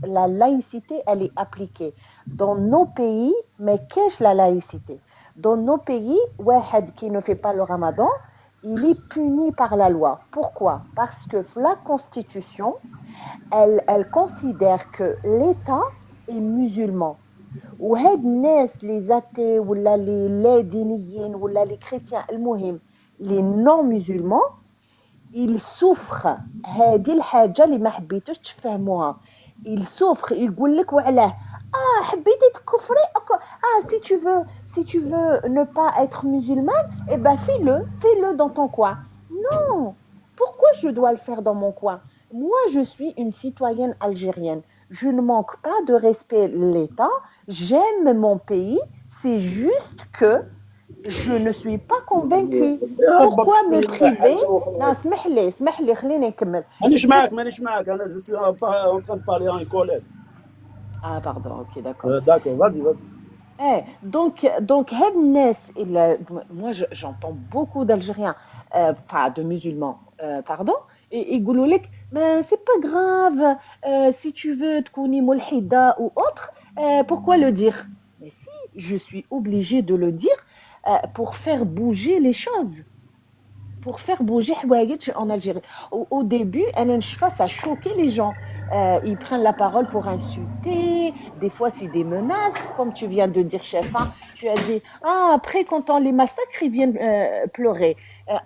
la laïcité, elle est appliquée. Dans nos pays, mais qu'est-ce la laïcité? Dans nos pays, Wahed qui ne fait pas le ramadan, il est puni par la loi. Pourquoi? Parce que la Constitution, elle considère que l'État est musulman. وهاد الناس les athées ولا les دينيين ولا les chrétiens المهم les non musulmans ils souffrent هذه الحاجة اللي ما حبيتوش تفهموها ils souffrent يقول لك وعلاه حبيتي تكفري si tu veux ne pas être musulmane eh ben fais-le dans ton coin non pourquoi je dois le faire dans mon coin moi je suis une citoyenne algérienne je ne manque pas de respect l'État j'aime mon pays c'est juste que je ne suis pas convaincue. Pourquoi me priver Non, اسمح لي خليني نكمل. مانيش معك أنا je suis en train de parler à un collègue. Ah pardon, ok d'accord. D'accord, vas-y. Donc هاد الناس moi j'entends beaucoup d'Algériens enfin de musulmans pardon et يقولوا لك mais c'est pas grave si tu veux تكوني ملحدة ou autre pourquoi le dire mais si je suis obligée de le dire pour faire bouger les choses pour faire bouger حوايج en Algérie. Au début, ça choquait les gens. Ils prennent la parole pour insulter. Des fois, c'est des menaces, comme tu viens de dire, chef. Hein. Tu as dit, après, quand on les massacre, ils viennent pleurer.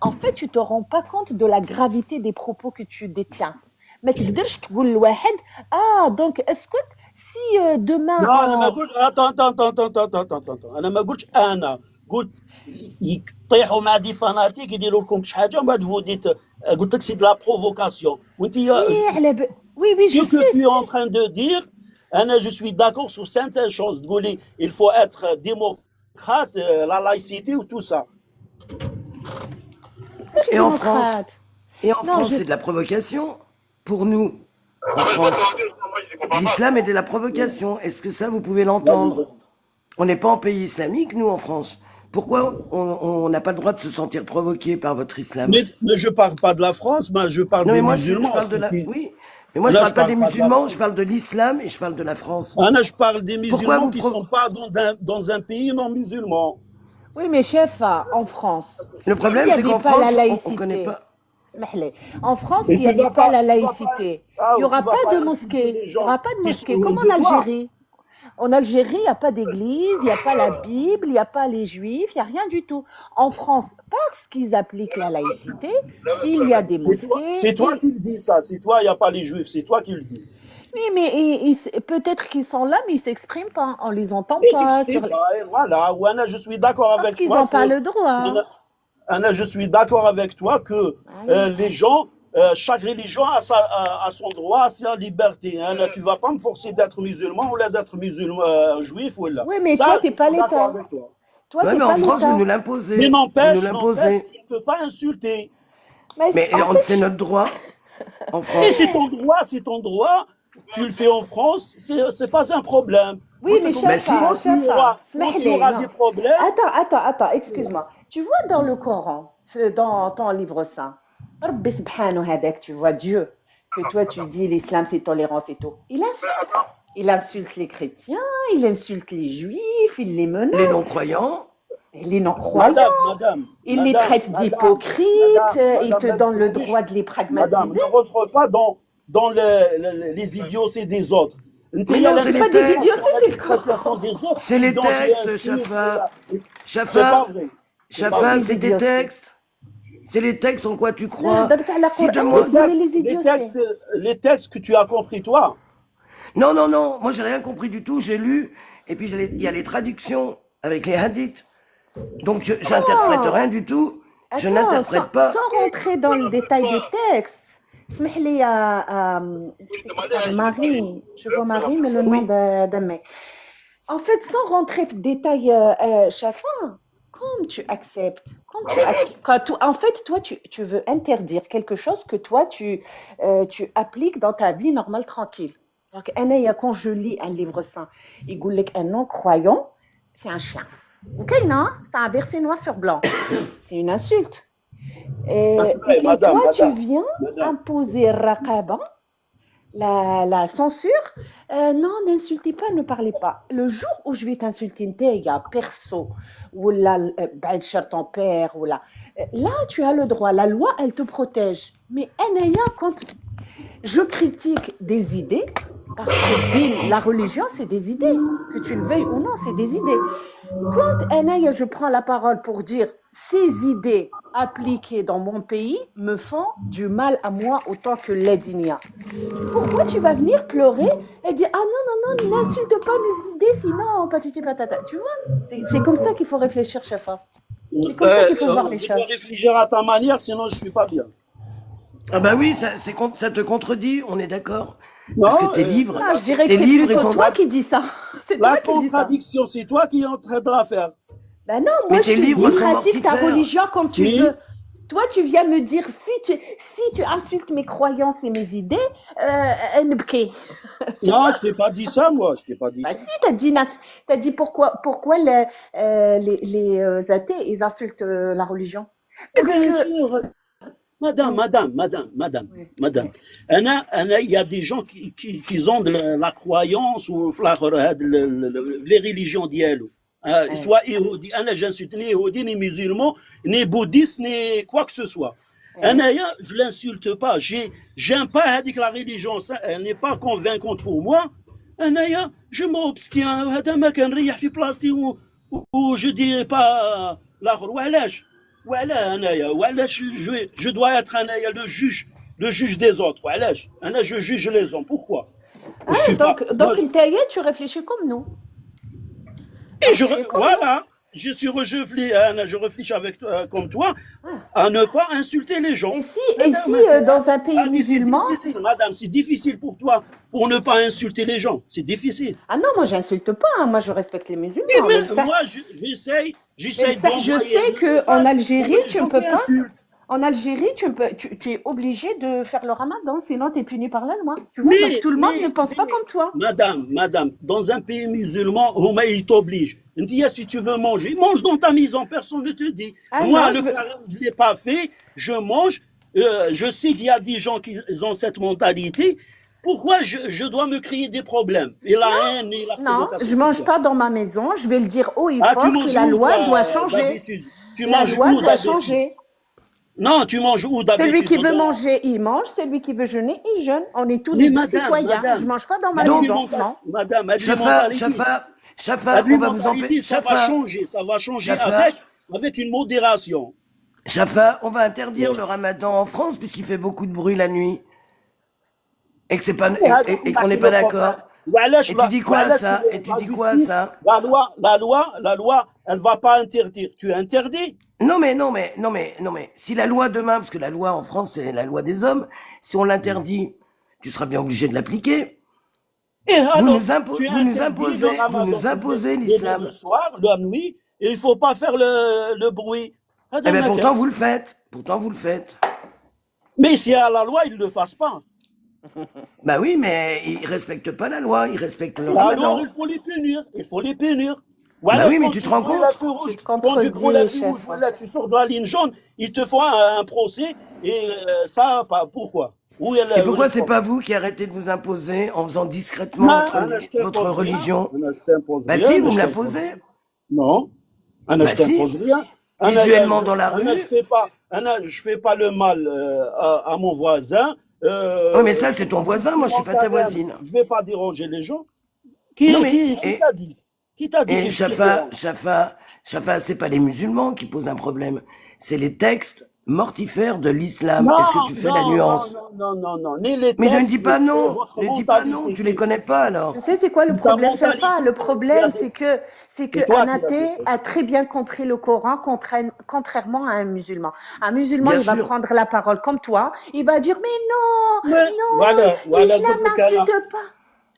En fait, tu te rends pas compte de la gravité des propos que tu détiens. ما تقدرش تقول لواحد donc اسكت si demain لا انا ما قلت انا ما قلتش انا قلت يطيحوا مع دي فاناتيك يديروا لكم شي حاجه ومن بعد فو ديت قلت لك سي دو لا بروفوكاسيون وانت oui je sais que tu es en train de dire انا je suis d'accord sur certaines choses تقولي il faut être démocrate la laïcité ou tout ça et en France c'est de la provocation pour nous en France l'islam est de la provocation est-ce que ça vous pouvez l'entendre on n'est pas en pays islamique nous en France. Pourquoi on n'a pas le droit de se sentir provoqué par votre islam? Mais je parle pas de la France, mais je parle des musulmans. Oui, mais moi je parle pas des musulmans, je parle de l'islam et je parle de la France. Je parle des musulmans qui sont pas dans un pays non musulman. Oui, mais chef, en France. Le problème c'est qu'en France, on connaît pas. En France, il n'y a pas la laïcité. Il n'y aura pas de mosquée. Il n'y aura pas de mosquée, comme en Algérie. En Algérie, il n'y a pas d'église, il n'y a pas la Bible, il n'y a pas les juifs, il n'y a rien du tout. En France, parce qu'ils appliquent la laïcité, il y a des mosquées. C'est toi qui le dis ça, c'est toi, il n'y a pas les juifs, c'est toi qui le dis. Oui, mais peut-être qu'ils sont là, mais ils ne s'expriment pas, on ne les entend pas. Voilà, Ouana, je suis d'accord avec toi. Parce qu'ils n'ont pas le droit. Anna, je suis d'accord avec toi que les gens... chaque religion a son droit, a sa liberté. Hein. Tu ne vas pas me forcer d'être musulman ou d'être musulman juif. Ou là. Oui, mais toi, tu n'es pas l'État. Toi, mais en France, vous nous l'imposez. Mais n'empêche, tu ne peux pas insulter. Mais c'est notre droit en France. Et c'est ton droit. Tu le fais en France, c'est pas un problème. Oui, mais il y aura des problèmes. Attends, excuse-moi. Tu vois dans le Coran, dans ton livre saint, Rabbi subhanahu hadak, tu vois Dieu, que toi tu dis l'islam c'est tolérance et tout. Il insulte les chrétiens, il insulte les juifs, il les menace. Les non-croyants. Les non-croyants. Il les traite d'hypocrites, il te donne le droit de les pragmatiser. Madame, ne rentre pas dans les idioties des autres. Mais non, c'est pas des idioties, c'est les textes, Chafa, c'est des textes. C'est les textes en quoi tu crois. Les textes que tu as compris, toi. Non, moi j'ai rien compris du tout, j'ai lu, et puis il y a les traductions avec les hadiths. Donc j'interprète rien du tout, je n'interprète pas. Sans rentrer dans le détail des textes, Marie, je vois Marie, mais le nom d'un mec. En fait, sans rentrer dans le détail, Chafa, comme tu acceptes, en fait, toi, tu veux interdire quelque chose que toi, tu appliques dans ta vie normale, tranquille. Donc, quand je lis un livre saint, il dit qu'un non-croyant, c'est un chien. Ok, non? C'est un verset noir sur blanc. C'est une insulte. Et toi, tu viens imposer raqaba, la censure, Non, n'insultez pas, ne parlez pas. Le jour où je vais t'insulter, gars, perso, ou là, ben, cher ton père, ou là, là, tu as le droit. La loi, elle te protège. Mais Anaya, quand je critique des idées, parce que la religion, c'est des idées. Que tu le veuilles ou non, c'est des idées. Quand Anaya, je prends la parole pour dire ces idées appliquées dans mon pays me font du mal à moi autant que l'Edinia. Pourquoi tu vas venir pleurer et dire ah non, non, non, n'insulte pas mes idées, sinon patati patata. Tu vois, c'est comme ça qu'il faut réfléchir, chef. C'est comme ça qu'il faut voir les Je choses. dois réfléchir à ta manière, sinon je suis pas bien. Ah bah oui, ça te contredit, on est d'accord. Non, Parce que tes livres, Ah, je dirais que tes c'est livres, plutôt toi qui dis ça. C'est la toi qui dis ça. contradiction, c'est toi qui es en train de la faire. Ben non, mais moi je tes te dis livres sont pratique ta mortifères. religion comme tu Si. veux. Toi, tu viens me dire si tu insultes mes croyances et mes idées, nbki. Non, je t'ai pas dit ça, moi. Je t'ai pas dit Bah ça. si, t'as dit pourquoi les athées, ils insultent la religion. Eh Parce bien que... sûr, madame. Oui. Il y a des gens qui ont de la croyance ou les religions d'Yellow. Soit Yehudi, j'insulte ni Yehudi, ni musulman, ni bouddhiste, ni quoi que ce soit. Je l'insulte pas. J'aime pas la religion, ça, elle n'est pas convaincante pour moi. Je m'obstiens. Ou je dirais pas la je dois être le juge des autres. Je juge les hommes. Pourquoi? Ah, Je suis donc, pas, donc moi, tu réfléchis comme nous. et Comme voilà, je réfléchis avec toi, comme toi, Ah. à ne pas insulter les gens. Et si dans un pays musulman... C'est difficile, madame, c'est difficile pour toi pour ne pas insulter les gens. C'est difficile. Ah non, moi j'insulte pas, hein. Moi je respecte les musulmans. Et Mais même, moi, j'essaye je sais d'envoyer qu'en Algérie, les tu gens ne peux qui pas. insultent. En Algérie, tu es obligé de faire le ramadan, sinon tu es puni par la loi. Tu vois, donc tout le monde ne pense pas comme toi. Madame, dans un pays musulman, il t'oblige. Il dit, si tu veux manger, mange dans ta maison, personne ne te dit. Ah Moi, non, je ne l'ai pas fait, je mange. Je sais qu'il y a des gens qui ont cette mentalité. Pourquoi je dois me créer des problèmes? Et la haine et la Non, provocation. je mange pas dans ma maison. Je vais le dire haut et Ah, fort tu que manges la où, loi toi, doit changer. d'habitude? Tu La manges loi où doit d'habitude? changer. Non, tu manges où d'habitude? Celui qui veut manger, il mange. Celui qui veut jeûner, il jeûne. On est tous Mais des madame, citoyens. Je mange pas dans ma Donc, maison. Non. Madame, Chafa, on va vous empêcher. ça va changer Chafa. avec une modération. Chafa, on va interdire le ramadan en France puisqu'il fait beaucoup de bruit la nuit. Et que c'est pas et qu'on n'est pas d'accord. Et tu dis quoi à ça? Et tu dis quoi à ça? La loi, elle va pas interdire. Tu interdis? Non mais, si la loi demain, parce que la loi en France c'est la loi des hommes, si on l'interdit, tu seras bien obligé de l'appliquer. Et alors, Vous nous imposez l'islam. Le soir, la nuit, il faut pas faire le bruit. Eh bien pourtant vous le faites. Mais si à la loi, ils ne le fassent pas. Bah oui, mais ils respectent pas la loi, ils respectent le Alors, ramadan. il faut les punir. Bah oui, mais tu te rends compte? Quand tu prends la feu rouge, voilà, tu sors de la ligne jaune, ils te font un procès, et ça, pourquoi? Et pourquoi c'est pas vous qui arrêtez de vous imposer en faisant discrètement votre religion? Bah si, vous me l'imposez. Non, je t'impose rien. Visuellement dans la rue. Je fais pas le mal à mon voisin. Oui, mais ça, c'est ton voisin, moi, je suis pas ta voisine. Je vais pas déranger les gens. Qui t'a dit? Qui t'a dit? Et Chafa, c'est pas les musulmans qui posent un problème, c'est les textes mortifères de l'islam. Est-ce que tu fais la nuance? Non. Mais ne dis pas non, tu les connais pas alors. Tu sais, c'est quoi le problème, Chafa? Le problème, c'est que un athée a très bien compris le Coran, contrairement à un musulman. Un musulman, il va prendre la parole comme toi, il va dire, mais non, l'islam n'insulte pas.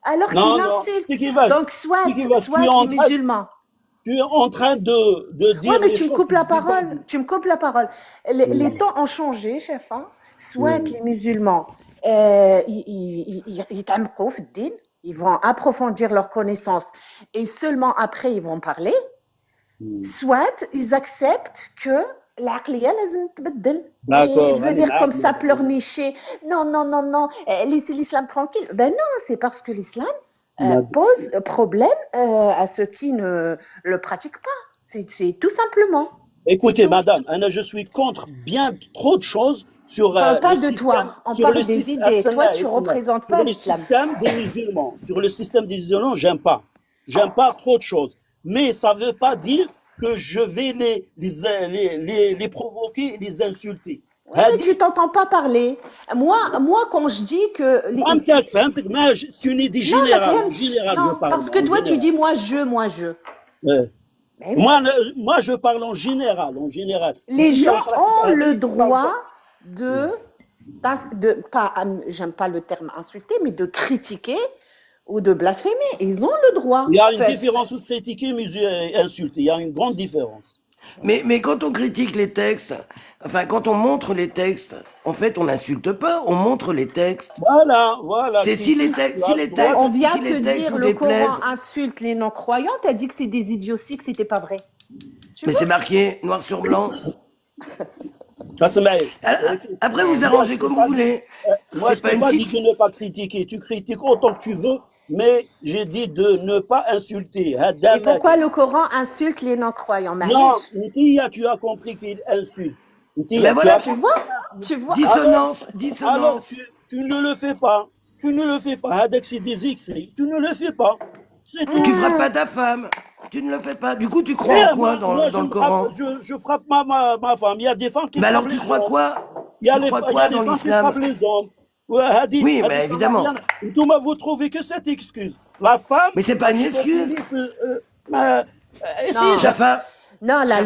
Alors qu'il insulte. Donc, soit tu es musulman. Tu es en train de dire. Oui, mais tu me coupes la parole. Les temps ont changé, chef. Soit les musulmans, ils vont approfondir leurs connaissances et seulement après ils vont parler. Soit ils acceptent que l'aqliya lazim tbeddel. Ils veulent dire comme ça pleurnicher. Non, laissez l'islam tranquille. Ben non, c'est parce que l'islam pose problème à ceux qui ne le pratiquent pas. C'est tout simplement. Écoutez, madame, je suis contre bien trop de choses sur On parle pas le de système, toi, on sur parle le des système, idées. Toi, tu représentes sur pas le l'islam. système des musulmans. Sur le système des musulmans, j'aime pas. J'aime pas trop de choses. Mais ça veut pas dire que je vais les provoquer et les insulter. Oui, mais tu t'entends pas parler. Moi, quand je dis que... فهمتك ما c'est une idée Non, générale. ما En فهمتش. général, Non, je parle. parce que En toi, tu général. dis moi, je. Ouais. Mais oui. Moi, je parle en général. En général. Les gens Qui ont le parle droit pas. pas, j'aime pas le terme insulter, mais de critiquer ou de blasphémer. Ils ont le droit. Il y a une Fait- différence entre critiquer et insulter. Il y a une grande différence. Mais quand on critique les textes, enfin, quand on montre les textes, en fait, on n'insulte pas, on montre les textes. Voilà. C'est si les textes, On vient si te les textes dire vous le Coran déplaisent. insulte les non-croyants, t'as dit que c'est des idioties, que c'était pas vrai. Tu Mais vois? c'est marqué noir sur blanc. Asmaï, Après, vous arrangez comme vous voulez. moi, je C'est pas t'ai une pas dit petite. de ne pas critiquer. Tu critiques autant que tu veux, mais j'ai dit de ne pas insulter. Et pourquoi le Coran insulte les non-croyants? Non, معليش. Ntia, tu as compris qu'il insulte. Ntia, Ben voilà, tu as Tu vois? Dissonance, Alors, dissonance. tu ne le fais pas. Tu ne le fais pas. Hadek, c'est des écrits. Tu ne le fais pas. C'est tout. Tu frappes pas ta femme. Tu ne le fais pas. Du coup, tu crois Mais en quoi moi, dans le Coran? je frappe ma femme. Il y a des femmes qui Mais alors, frappent tu les crois hommes. quoi? Il y a Tu les crois femmes quoi dans qui l'islam? frappent les hommes. Ouais, Hadi, Oui, Hadi, mais ça évidemment. n'a rien. Tout vous trouvez que cette excuse. La femme. Mais c'est pas une excuse. Si, Non. Jaffa, Non, la Jaffa.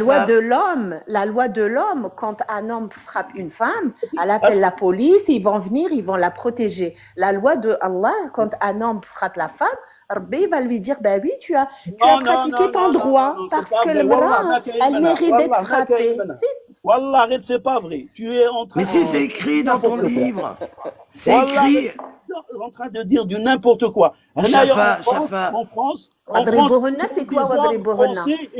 loi de l'homme, quand un homme frappe une femme, elle appelle la police, ils vont venir, ils vont la protéger. La loi de Allah, quand un homme frappe la femme, Rabbi va lui dire, bah oui, tu as pratiqué ton droit, parce que le bras, elle mérite d'être frappée. Wallah, c'est pas vrai. Tu es en train mais si c'est écrit dans ton livre, c'est écrit. en train de dire du n'importe quoi. Shafa, En France, c'est quoi Wadribohunna? Français,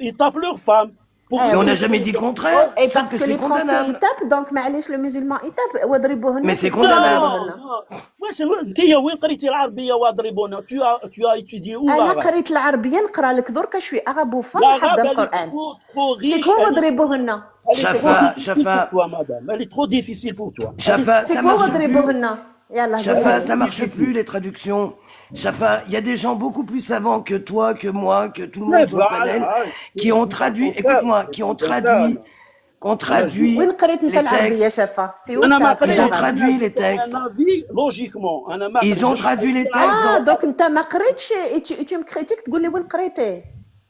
ils tapent leurs femmes. Mais on n'a jamais dit le contraire. Et sauf parce que c'est les Français, ils condamnable. tapent, donc معليش le musulman, il tape. Wadribohunna, Mais c'est quoi, condamnable. Wadribohunna? واش انت وين قريتي العربيه واضربونا tu as étudié où أنا l'arabe قريت العربية نقرا لك درك شوي أغابوفون l'arabe حافظة elle est القرآن. trop C'est riche quoi Wadribohunna? Shafa, pour Shafa, toi madame elle est trop difficile pour toi Shafa, C'est ça quoi marche plus. Wadribohunna? Yallah, Shafa, vas-y. ça marche plus les traductions. Shafa, il y a des gens beaucoup plus savants que toi, que moi, que tout le monde sur le panel, qui ont traduit, écoute-moi, qui ont traduit وين قريت انت les العربية textes. شافة؟ C'est où أنا ما ça appris Ils ont قريت l'arabe? traduit les textes. un avis logiquement أنا ما Ils ont قريت. traduit les Ah, textes. donc انت ما قريتش et tu me critiques تقول لي وين قريتي؟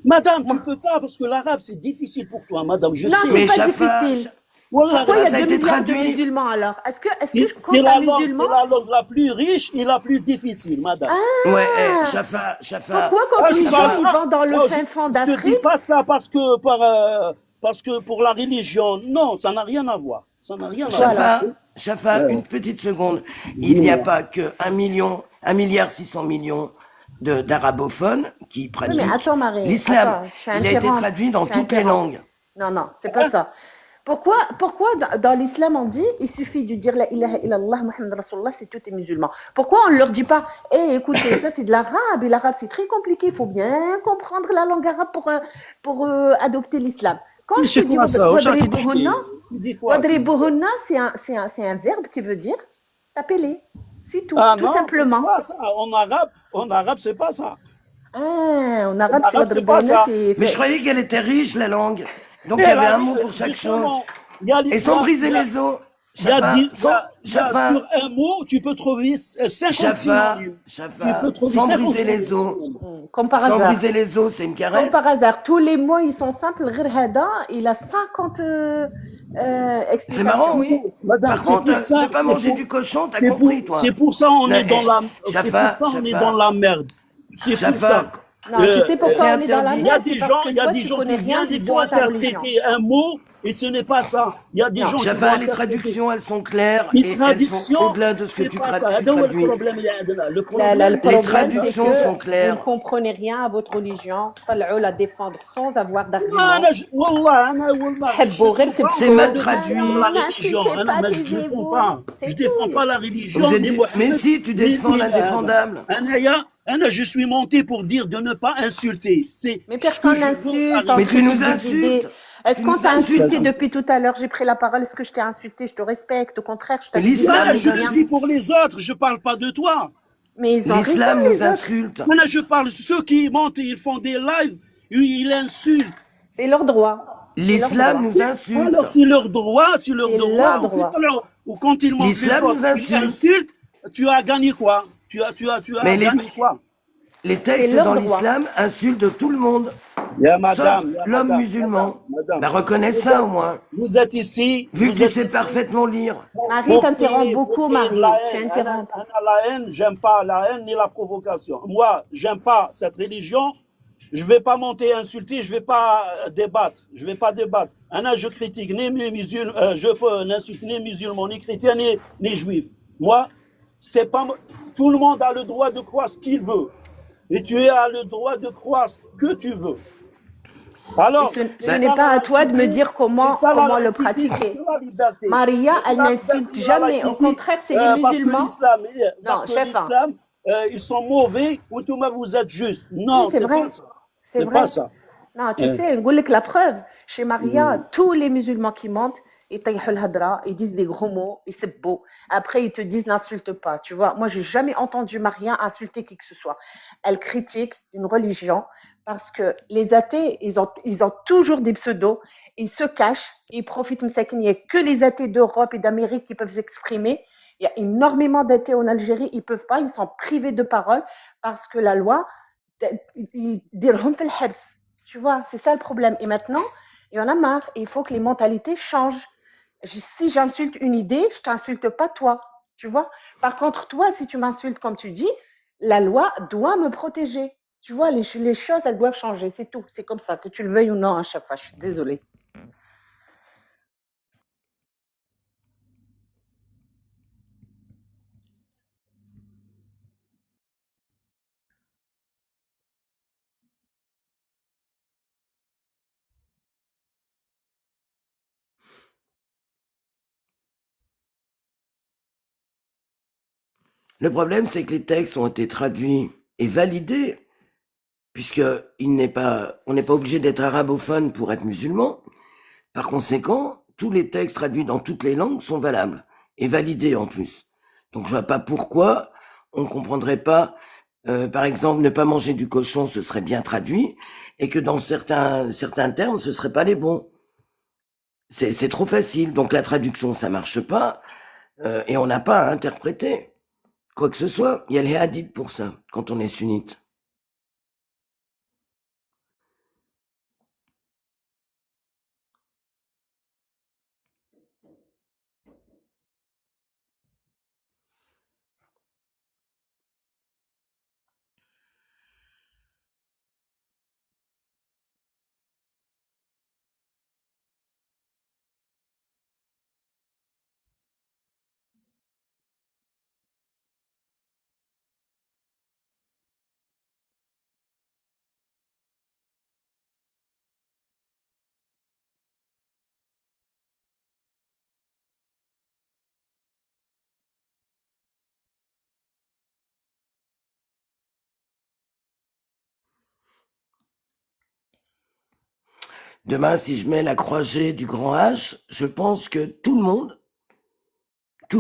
Madame, tu ne peux pas parce que l'arabe c'est difficile pour toi, madame. Je Non, sais. c'est Mais pas Shafa, difficile. Wallah, Pourquoi il y ça a a 2 été milliards de traduit. musulmans alors? Est-ce que c'est quand la un langue, musulman... c'est la langue la plus riche et la plus difficile, madame. Ouais, Shafa, Shafa. Pourquoi quand les je gens parle- ils vont dans le Non, fin fond je te dis d'Afrique, pas ça parce que pour la religion, non, ça n'a rien à voir. Ça n'a rien à voir. Shafa, Shafa, une petite seconde. Il n'y a pas que 1 milliard 600 millions d'arabophones qui pratiquent attends, Marie, l'islam. attends, je Il a été interromps. traduit dans Je toutes les interromps. langues. Non, c'est pas ça. Pourquoi dans l'islam on dit il suffit de dire la ilaha illallah Muhammad Rasulullah, c'est tous les musulmans. Pourquoi on ne leur dit pas écoutez, ça c'est de l'arabe et l'arabe c'est très compliqué, il faut bien comprendre la langue arabe pour adopter l'islam. Quand je C'est dis quoi ça wadribuhunna, Tu dis quoi wadribuhunna, c'est un verbe qui veut dire taper-les. C'est tout, Ah tout non, simplement. c'est pas ça. En arabe, c'est pas ça. En arabe c'est arabe, c'est pas wadribuhunna, ça. c'est Mais je croyais qu'elle était riche, la langue. Donc il y avait un mot pour chaque chose. Et sans briser les os. Shafa, sur un mot, tu peux trouver 50 Shafa, synonymes. Shafa, Tu peux trouver sans 50 briser les os. synonymes. comme par Sans hasard. briser les os, c'est une Comme caresse. par hasard, tous les mots ils sont simples. غير هذا, il a 50 explications. C'est marrant, oui. Madame, Par c'est contre, pour ça, ne pas c'est manger pour- du cochon, t'as c'est pour- compris, toi. C'est pour ça on Mais, est dans la, Shafa, c'est pour ça on est Shafa. dans la merde. C'est pour Shafa, ça. Non, tu sais pourquoi c'est on est dans la interdit. Il y a merde? des C'est parce gens, que il y a toi, des tu gens connais qui rien viennent, du ils tout vont à ta religion. interpréter un mot et ce n'est pas ça. Il y a des gens qui vont Shafa, les interpréter. traductions, elles sont claires Les et elles sont traductions, au-delà de ce que c'est tu pas ça. traduis. هذا هو البروبليم اللي عندنا. Le problème, Le problème, traductions c'est que sont claires. vous ne comprenez rien à votre religion. طلعوا la défendre sans avoir d'argument. والله حبوا غير تبكوا. C'est mal traduit. la religion. Je défends pas. Je défends pas la religion. Vous êtes- mais si, tu défends l'indéfendable. Je suis monté pour dire de ne pas insulter. C'est Mais ce que personne je veux n'insulte, on Mais tu arriver. critique nous des idées. insultes. Est-ce Tu qu'on nous t'a insulté insultes. depuis tout à l'heure? J'ai pris la parole. Est-ce que je t'ai insulté? Je te respecte. Au contraire, je Mais t'avais dit l'islam Marie nous Je bien. suis insulte. pour les autres, je parle pas de toi. Mais ils ont raison, L'islam nous les autres. insulte. Maintenant, je parle de ceux qui montent, ils font des lives, ils insultent. C'est leur droit. C'est leur L'islam droit. nous insulte. Alors, c'est leur droit, c'est leur C'est leur droit. droit. Ou quand ils montent les L'islam autres, nous ils insulte. insultent, tu as gagné quoi? Tu as Mais gagné quoi? les C'est textes leur dans droit. l'islam insultent tout le monde, Ya sauf madame, ya l'homme madame, madame, musulman. madame. Ben, reconnais Vous ça êtes, au moins, vous êtes ici, vu que vous tu êtes sais ici parfaitement lire. Marie t'interrompt pour beaucoup, créer de la Marie. Tu haine. interromps. La haine, j'aime pas la haine ni la provocation. Moi, j'aime pas cette religion. Je vais pas monter insulter, je vais pas débattre. Je vais pas débattre. Je critique ni les musulmans, je peux n'insulter ni musulmans, ni chrétiens, ni juifs. Moi, c'est pas, tout le monde a le droit de croire ce qu'il veut. Et tu as le droit de croire ce que tu veux. Et Alors, ce c'est n'est ça pas la à toi de me laïcité, dire c'est ça la comment le laïcité, c'est pratiquer. ça la liberté. Maria, Mais c'est elle la liberté n'insulte ou la jamais. Au laïcité contraire, c'est les musulmans. parce Non, que chef, hein. l'islam, ils sont mauvais ou tout le monde vous êtes juste. Oui, Non, c'est c'est vrai. pas ça. C'est C'est pas vrai. ça. Non, tu Euh, sais, نقول لك la preuve. Chez Maria, mm. tous les musulmans qui mentent, ils taillent le hadra, ils disent des gros mots, et c'est beau. Après, ils te disent n'insulte pas. Tu vois, moi, j'ai jamais entendu Maria insulter qui que ce soit. Elle critique une religion parce que les athées, ils ont toujours des pseudos, ils se cachent, ils profitent. Il n'y a que les athées d'Europe et d'Amérique qui peuvent s'exprimer. Il y a énormément d'athées en Algérie, ils peuvent pas, ils sont privés de parole parce que la loi, يديرهم في الحبس. Tu vois, c'est ça le problème. Et maintenant, il y en a marre. Il faut que les mentalités changent. Si j'insulte une idée, je t'insulte pas toi. Tu vois. Par contre, toi, si tu m'insultes comme tu dis, la loi doit me protéger. Tu vois, les choses, elles doivent changer. C'est tout. C'est comme ça, que tu le veuilles ou non à chaque fois. Je suis désolée. Le problème, c'est que les textes ont été traduits et validés, puisque on n'est pas obligé d'être arabophone pour être musulman. Par conséquent, tous les textes traduits dans toutes les langues sont valables et validés en plus. Donc, je vois pas pourquoi on comprendrait pas, par exemple, ne pas manger du cochon, ce serait bien traduit, et que dans certains termes, ce serait pas les bons. C'est trop facile. Donc, la traduction, ça marche pas, et on n'a pas à interpréter quoi que ce soit. Il y a les hadiths pour ça, quand on est sunnite. Demain, si je mets la croisée du grand H, je pense que tout le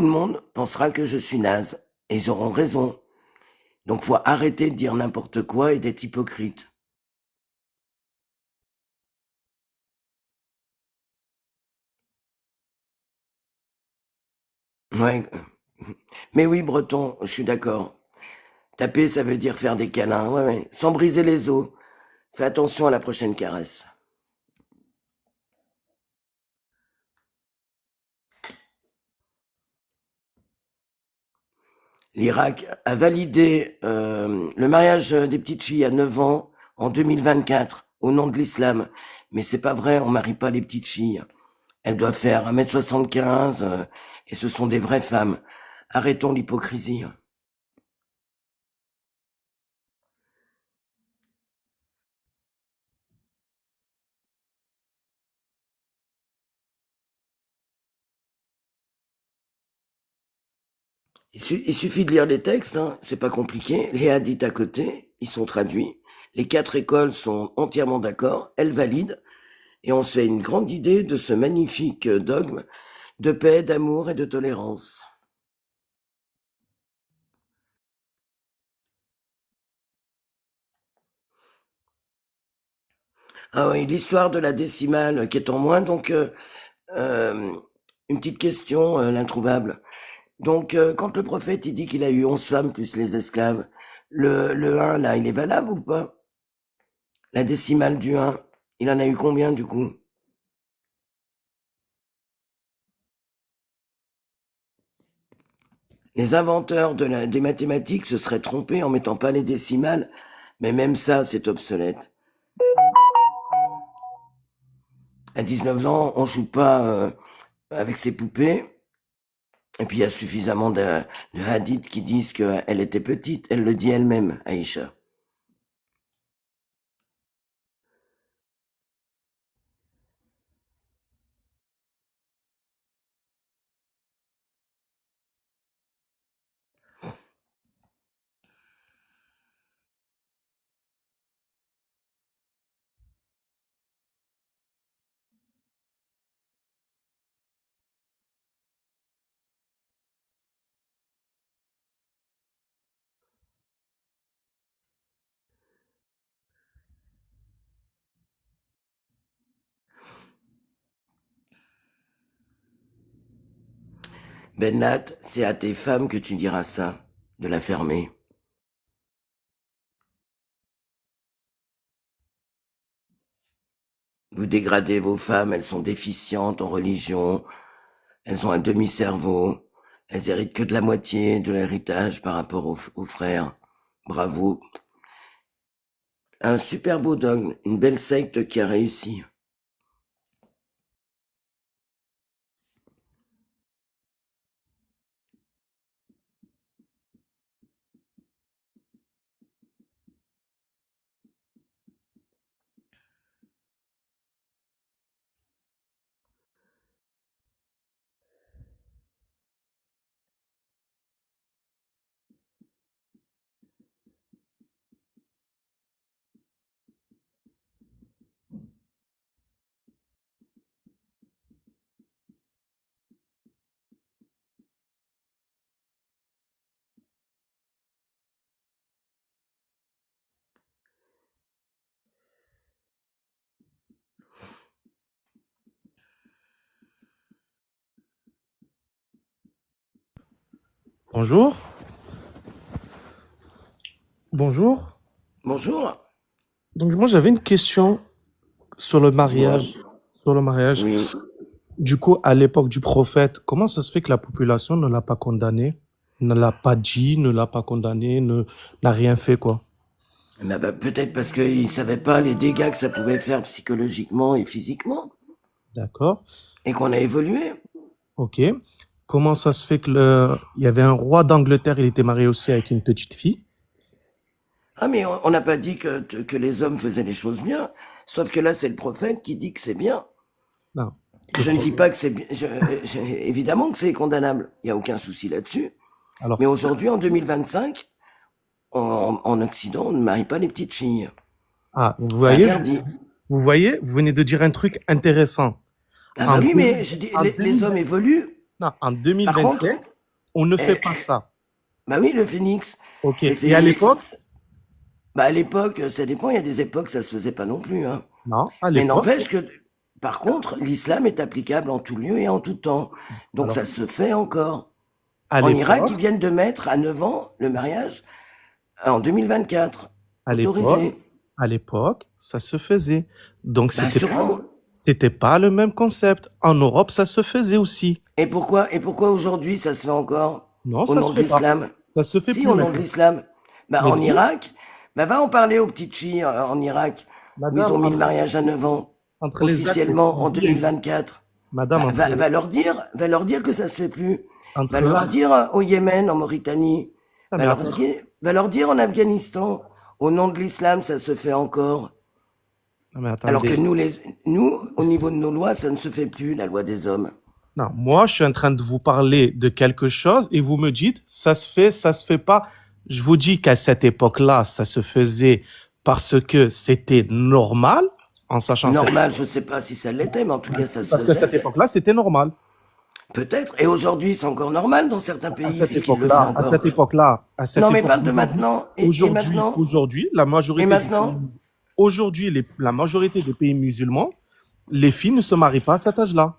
monde pensera que je suis naze. Et ils auront raison. Donc, faut arrêter de dire n'importe quoi et d'être hypocrite. Ouais. Mais oui, Breton, je suis d'accord. Taper, ça veut dire faire des câlins. Ouais, ouais. Sans briser les os. Fais attention à la prochaine caresse. L'Irak a validé le mariage des petites filles à 9 ans en 2024 au nom de l'islam. Mais c'est pas vrai, on marie pas les petites filles. Elles doivent faire 1,75 m et ce sont des vraies femmes. Arrêtons l'hypocrisie. Il suffit de lire les textes, hein, c'est pas compliqué. Les hadiths à côté, ils sont traduits. Les 4 écoles sont entièrement d'accord, elles valident, et on se fait une grande idée de ce magnifique dogme de paix, d'amour et de tolérance. Ah oui, l'histoire de la décimale qui est en moins, donc une petite question, l'introuvable. Donc quand le prophète il dit qu'il a eu 11 femmes plus les esclaves, le 1 là, il est valable ou pas? La décimale du 1, il en a eu combien du coup? Les inventeurs des mathématiques se seraient trompés en mettant pas les décimales, mais même ça, c'est obsolète. À 19 ans, on joue pas avec ses poupées. Et puis il y a suffisamment de hadiths qui disent qu'elle était petite. Elle le dit elle-même, Aïcha. Bennat, c'est à tes femmes que tu diras ça, de la fermer. Vous dégradez vos femmes, elles sont déficientes en religion, elles ont un demi-cerveau, elles héritent que de la moitié de l'héritage par rapport aux frères. Bravo. Un super beau dogme, une belle secte qui a réussi. Bonjour. Bonjour. Bonjour. Donc moi j'avais une question sur le mariage. Sur le mariage. Oui. Du coup, à l'époque du prophète, comment ça se fait que la population ne l'a pas condamné, ne l'a pas dit, ne l'a pas condamné, n'a rien fait quoi? Bah, peut-être parce qu'ils ne savaient pas les dégâts que ça pouvait faire psychologiquement et physiquement. D'accord. Et qu'on a évolué. Ok. Comment ça se fait que il y avait un roi d'Angleterre, il était marié aussi avec une petite fille? Ah, mais on n'a pas dit que les hommes faisaient les choses bien. Sauf que là, c'est le prophète qui dit que c'est bien. Non. Je ne dis pas que c'est bien. Évidemment que c'est condamnable. Il n'y a aucun souci là-dessus. Alors, Mais aujourd'hui, en 2025, en Occident, on ne marie pas les petites filles. ah, vous C'est voyez, interdit. vous voyez, vous venez de dire un truc intéressant. Ah bah En oui, deux- mais je dis, en les hommes 2020 évoluent. non, en Par 2027, contre, on ne fait eh, pas ça. bah oui, le phénix. Ok. Le Et à phénix. l'époque? Bah à l'époque, ça dépend. Il y a des époques, ça se faisait pas non plus. Hein. Non, à Mais l'époque. n'empêche que, par contre, l'islam est applicable en tout lieu et en tout temps. Donc Alors, ça se fait encore. à En Irak, l'époque, ils viennent de mettre à 9 ans le mariage en 2024. à l'époque, Autorisé. à l'époque, ça se faisait. Donc, Bah sûrement. c'était pas le même concept. En Europe, ça se faisait aussi. Et pourquoi aujourd'hui ça se fait encore Non, au ça nom se de fait pas. l'islam? Ça se fait Si, plus au nom de maintenant. l'islam. Bah Mais en dis, Irak, bah va en parler aux petites filles en Irak où ils madame, ont mis le mariage à 9 ans entre les actes officiellement en étudiés, 2024. madame, Bah, va leur dire que ça se fait plus. Va entre leur l'acte, dire au Yémen, en Mauritanie. ah, mais attends, Va leur dire en Afghanistan. Au nom de l'islam, ça se fait encore. ah, mais Alors que attendez. nous, au niveau de nos lois, ça ne se fait plus, la loi des hommes. Non, moi, je suis en train de vous parler de quelque chose et vous me dites, ça se fait pas. Je vous dis qu'à cette époque-là, ça se faisait parce que c'était normal, en sachant Normal, je ne sais pas si ça l'était, mais en tout cas, ça se parce qu'à cette faisait. époque-là, c'était normal. Peut-être. Et aujourd'hui, c'est encore normal dans certains pays, puisqu'ils le font À cette encore. époque-là, à cette Non, mais époque, parle de maintenant. Et maintenant? aujourd'hui, la Et majorité maintenant? la majorité des pays musulmans, les filles ne se marient pas à cet âge-là.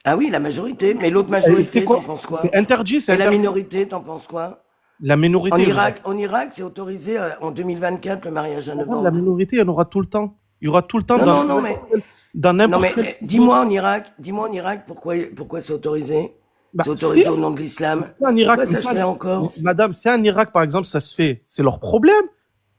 Ah oui, la majorité. Mais l'autre Et c'est majorité, quoi? t'en penses C'est quoi? interdit, c'est Et la interdit. minorité, t'en penses quoi? La minorité, il y en aura. En Irak, c'est autorisé en 2024 le mariage à 9 La ans. minorité, il y en aura tout le temps. Il y aura tout le temps Non, dans non, non, mais dans non, n'importe mais quel sujet. dis-moi en Irak, pourquoi c'est autorisé? Bah, C'est si, autorisé au nom de l'islam. c'est en Irak, Pourquoi mais ça se fait encore? madame, c'est en Irak, par exemple, ça se fait. C'est leur problème.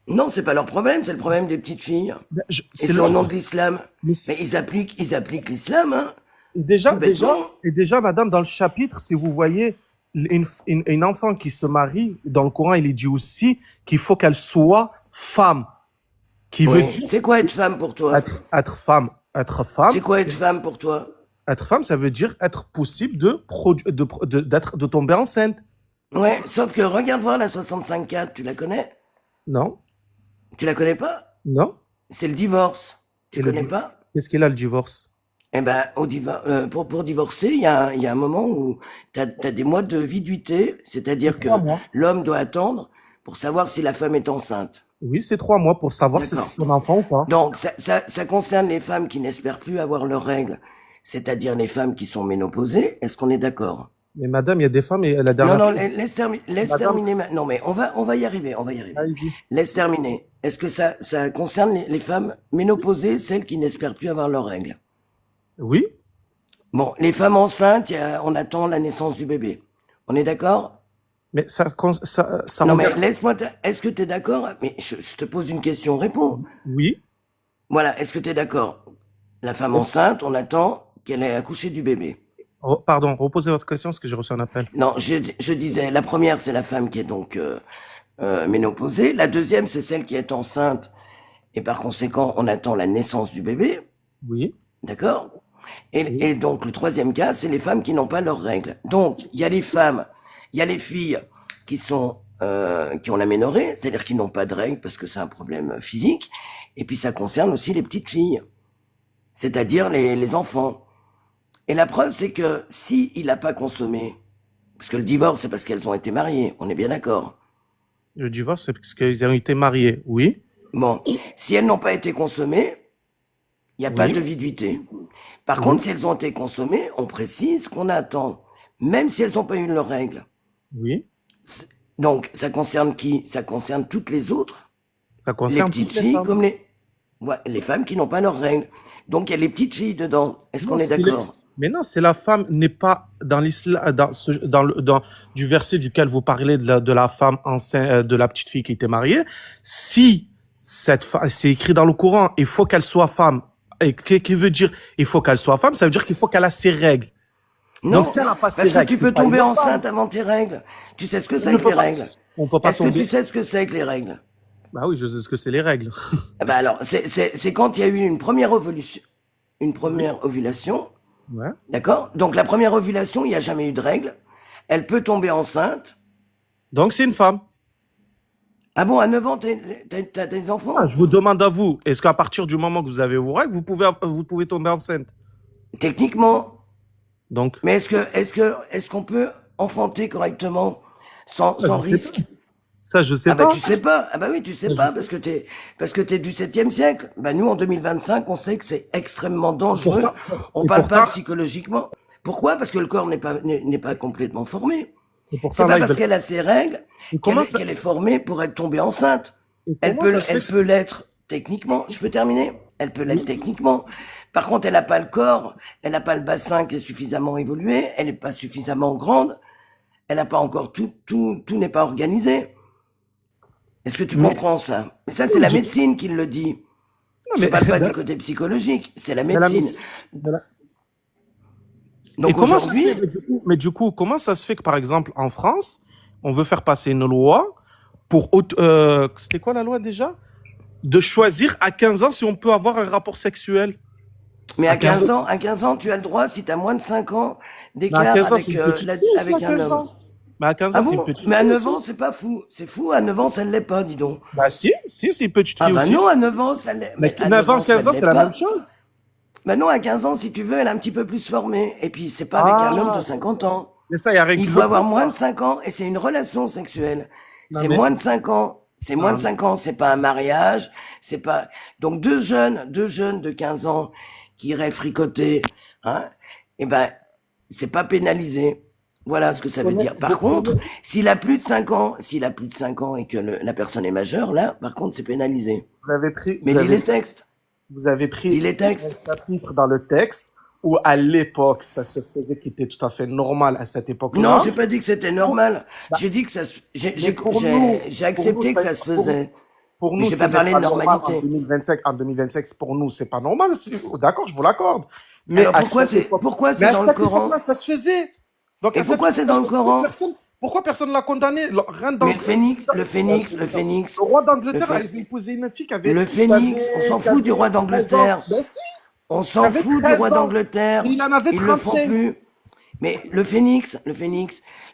Non, c'est pas leur problème, c'est le problème des petites filles. Ben, Et c'est c'est au leur nom de l'islam. mais Mais ils appliquent l'islam, hein, et tout bêtement. déjà, madame, dans le chapitre, si vous voyez une enfant qui se marie, dans le Coran, il est dit aussi qu'il faut qu'elle soit femme. Qui veut Oui. dire C'est quoi être femme pour toi? être femme. C'est quoi être femme pour toi? Être femme, ça veut dire être possible de tomber enceinte. Ouais, sauf que regarde voir la 65-4, tu la connais? Non? Tu la connais pas? Non? C'est le divorce. Tu Et le connais di- pas? Qu'est-ce qu'il a, le divorce? Eh ben, pour divorcer, il y a un moment où t'as des mois de viduité, c'est-à-dire que 3 mois. l'homme doit attendre pour savoir si la femme est enceinte. Oui, c'est 3 mois pour savoir si D'accord. c'est son enfant ou pas. Donc, ça concerne les femmes qui n'espèrent plus avoir leurs règles, c'est-à-dire les femmes qui sont ménopausées. Est-ce qu'on est d'accord? Mais madame, il y a des femmes et la Non, dernière non, fois, laisse madame, terminer. Non, mais on va y arriver, on va y arriver. allez-y. Laisse terminer. Est-ce que ça concerne les femmes ménopausées, celles qui n'espèrent plus avoir leurs règles? Oui, Bon, les femmes enceintes, on attend la naissance du bébé. On est d'accord? mais ça Non, mais regarde. est-ce que tu es d'accord? Mais je te pose une question, réponds. Oui. Voilà, est-ce que tu es d'accord? La femme enceinte, on attend qu'elle ait accouché du bébé. Pardon, reposez votre question parce que j'ai reçu un appel. Non, je disais, la première, c'est la femme qui est donc ménopausée. La deuxième, c'est celle qui est enceinte. Et par conséquent, on attend la naissance du bébé. Oui, D'accord? oui, Et donc, le troisième cas, c'est les femmes qui n'ont pas leurs règles. Donc, il y a les femmes, il y a les filles qui qui ont l'aménorrhée, c'est-à-dire qui n'ont pas de règles parce que c'est un problème physique. Et puis, ça concerne aussi les petites filles, c'est-à-dire les enfants. Et la preuve, c'est que si il n'a pas consommé, parce que le divorce, c'est parce qu'elles ont été mariées, on est bien d'accord. le divorce, c'est parce qu'ils ont été mariés. Oui, Bon, si elles n'ont pas été consommées, il n'y a pas de oui, viduité. Par oui, contre, si elles ont été consommées, on précise qu'on attend, même si elles n'ont pas eu leurs règles. oui. Donc, ça concerne qui? Ça concerne toutes les autres, Ça les concerne petites toutes les filles femmes. comme les femmes qui n'ont pas leurs règles. Donc, il y a les petites filles dedans. Est-ce Non, qu'on est d'accord? mais non, c'est la femme n'est pas dans l'islam, du verset duquel vous parlez de la femme enceinte, de la petite fille qui était mariée. Si cette femme, c'est écrit dans le Coran, il faut qu'elle soit femme. Et qui veut dire, il faut qu'elle soit femme, ça veut dire qu'il faut qu'elle a ses règles. Donc, Non, si elle n'a pas ses parce que règles, tu c'est peux pas une tomber femme. enceinte avant tes règles. Tu sais ce que Ça c'est ne que peut les pas, règles? on peut pas Est-ce que tu tomber. sais ce que c'est que les règles? Bah oui, je sais ce que c'est les règles. Ah bah alors, c'est quand il y a eu une Oui, première ovulation, ouais. d'accord? Donc la première ovulation, il n'y a jamais eu de règles. Elle peut tomber enceinte. Donc, c'est une femme. Ah bon, à 9 ans, t'as des Ah, enfants? je vous demande à vous, est-ce qu'à partir du moment que vous avez vos règles, vous pouvez tomber enceinte? Techniquement. Donc, Mais est-ce qu'on peut enfanter correctement ça, sans je sais pas. risque? Ça, je sais Ah bah pas. tu sais pas. Ah bah oui, tu sais Ça, je pas sais. parce que t'es du 7e siècle. Bah nous en 2025, on sait que c'est extrêmement dangereux. Pourtant, On et parle pas pourtant, psychologiquement. Pourquoi? Parce que le corps n'est pas complètement formé. et C'est pourtant pas là, parce qu'elle a ses règles et comment ça, qu'elle est formée pour être tombée enceinte. et comment ça se fait Elle peut l'être techniquement. Je peux terminer? Elle peut l'être techniquement. Par contre, elle n'a pas le corps, elle n'a pas le bassin qui est suffisamment évolué, elle n'est pas suffisamment grande, elle n'a pas encore tout n'est pas organisé. Est-ce que tu mais, comprends ça? Mais ça, c'est la médecine qui le dit. non, Je mais, parle pas du côté psychologique, c'est la de la médecine. médecine, de la- et Donc comment ça se fait, aujourd'hui, mais du coup, comment ça se fait que, par exemple, en France, on veut faire passer une loi pour, c'était quoi la loi déjà? De choisir à 15 ans si on peut avoir un rapport sexuel. Mais À 15 ans, à 15 ans, tu as le droit, si tu as moins de 5 ans mais à d'écart 15 ans, c'est une petite fille aussi, à avec un 15 homme. ans. Mais à 15 Ah ans, c'est une bon? petite Mais à fille 9 aussi. ans, c'est pas fou. C'est fou, à 9 ans, ça ne l'est pas, dis donc. Bah si, c'est une petite Ah fille bah aussi. non, à 9 ans, ça l'est. Mais Mais à 9 9 ans, ans, ça 15 ne ans, l'est c'est la même pas. chose. Bah non, à 15 ans, si tu veux, elle est un petit peu plus formée. Et puis, c'est pas avec un homme de Ah, 50 ans. mais ça, il n'y a rien Il qui faut le avoir prouve, moins de ça. 5 ans et c'est une relation sexuelle. Non, C'est mais, moins de 5 ans. C'est moins de non, 5 ans. C'est pas un mariage. C'est pas, donc deux jeunes de 15 ans qui iraient fricoter, hein, eh ben, c'est pas pénalisé. Voilà ce que ça veut dire. Vous Par contre, prenez, s'il a plus de 5 ans, s'il a plus de 5 ans et que la personne est majeure, là, par contre, c'est pénalisé. Mais lis les textes. vous avez Lis pris les un textes. chapitre dans le texte où à l'époque, ça se faisait, qui était tout à fait normal à cette Non, époque-là. j'ai pas dit que c'était Pour- normal. bah, J'ai dit que ça se, mais pour nous, j'ai pour nous, accepté que ça se faisait. pour Mais nous, j'ai ce pas n'est parlé de pas normal en normalité. 2025. En 2025, pour nous, c'est pas normal. D'accord, je vous l'accorde. Mais Alors à cette époque, pourquoi mais c'est à dans le cette Coran? époque-là, ça se faisait. Donc Et à cette pourquoi c'est époque-là, dans le ça se faisait. Coran? Pourquoi personne l'a condamné? Rien Mais dans, le le roi le d'Angleterre phé- avait épousé une fille le phénix, on s'en qui fout du avait roi 13 ans. d'Angleterre. Ben si, On qui s'en avait fout du 13 roi ans. d'Angleterre. Et il en avait Ils le font 35. plus. Mais le phénix,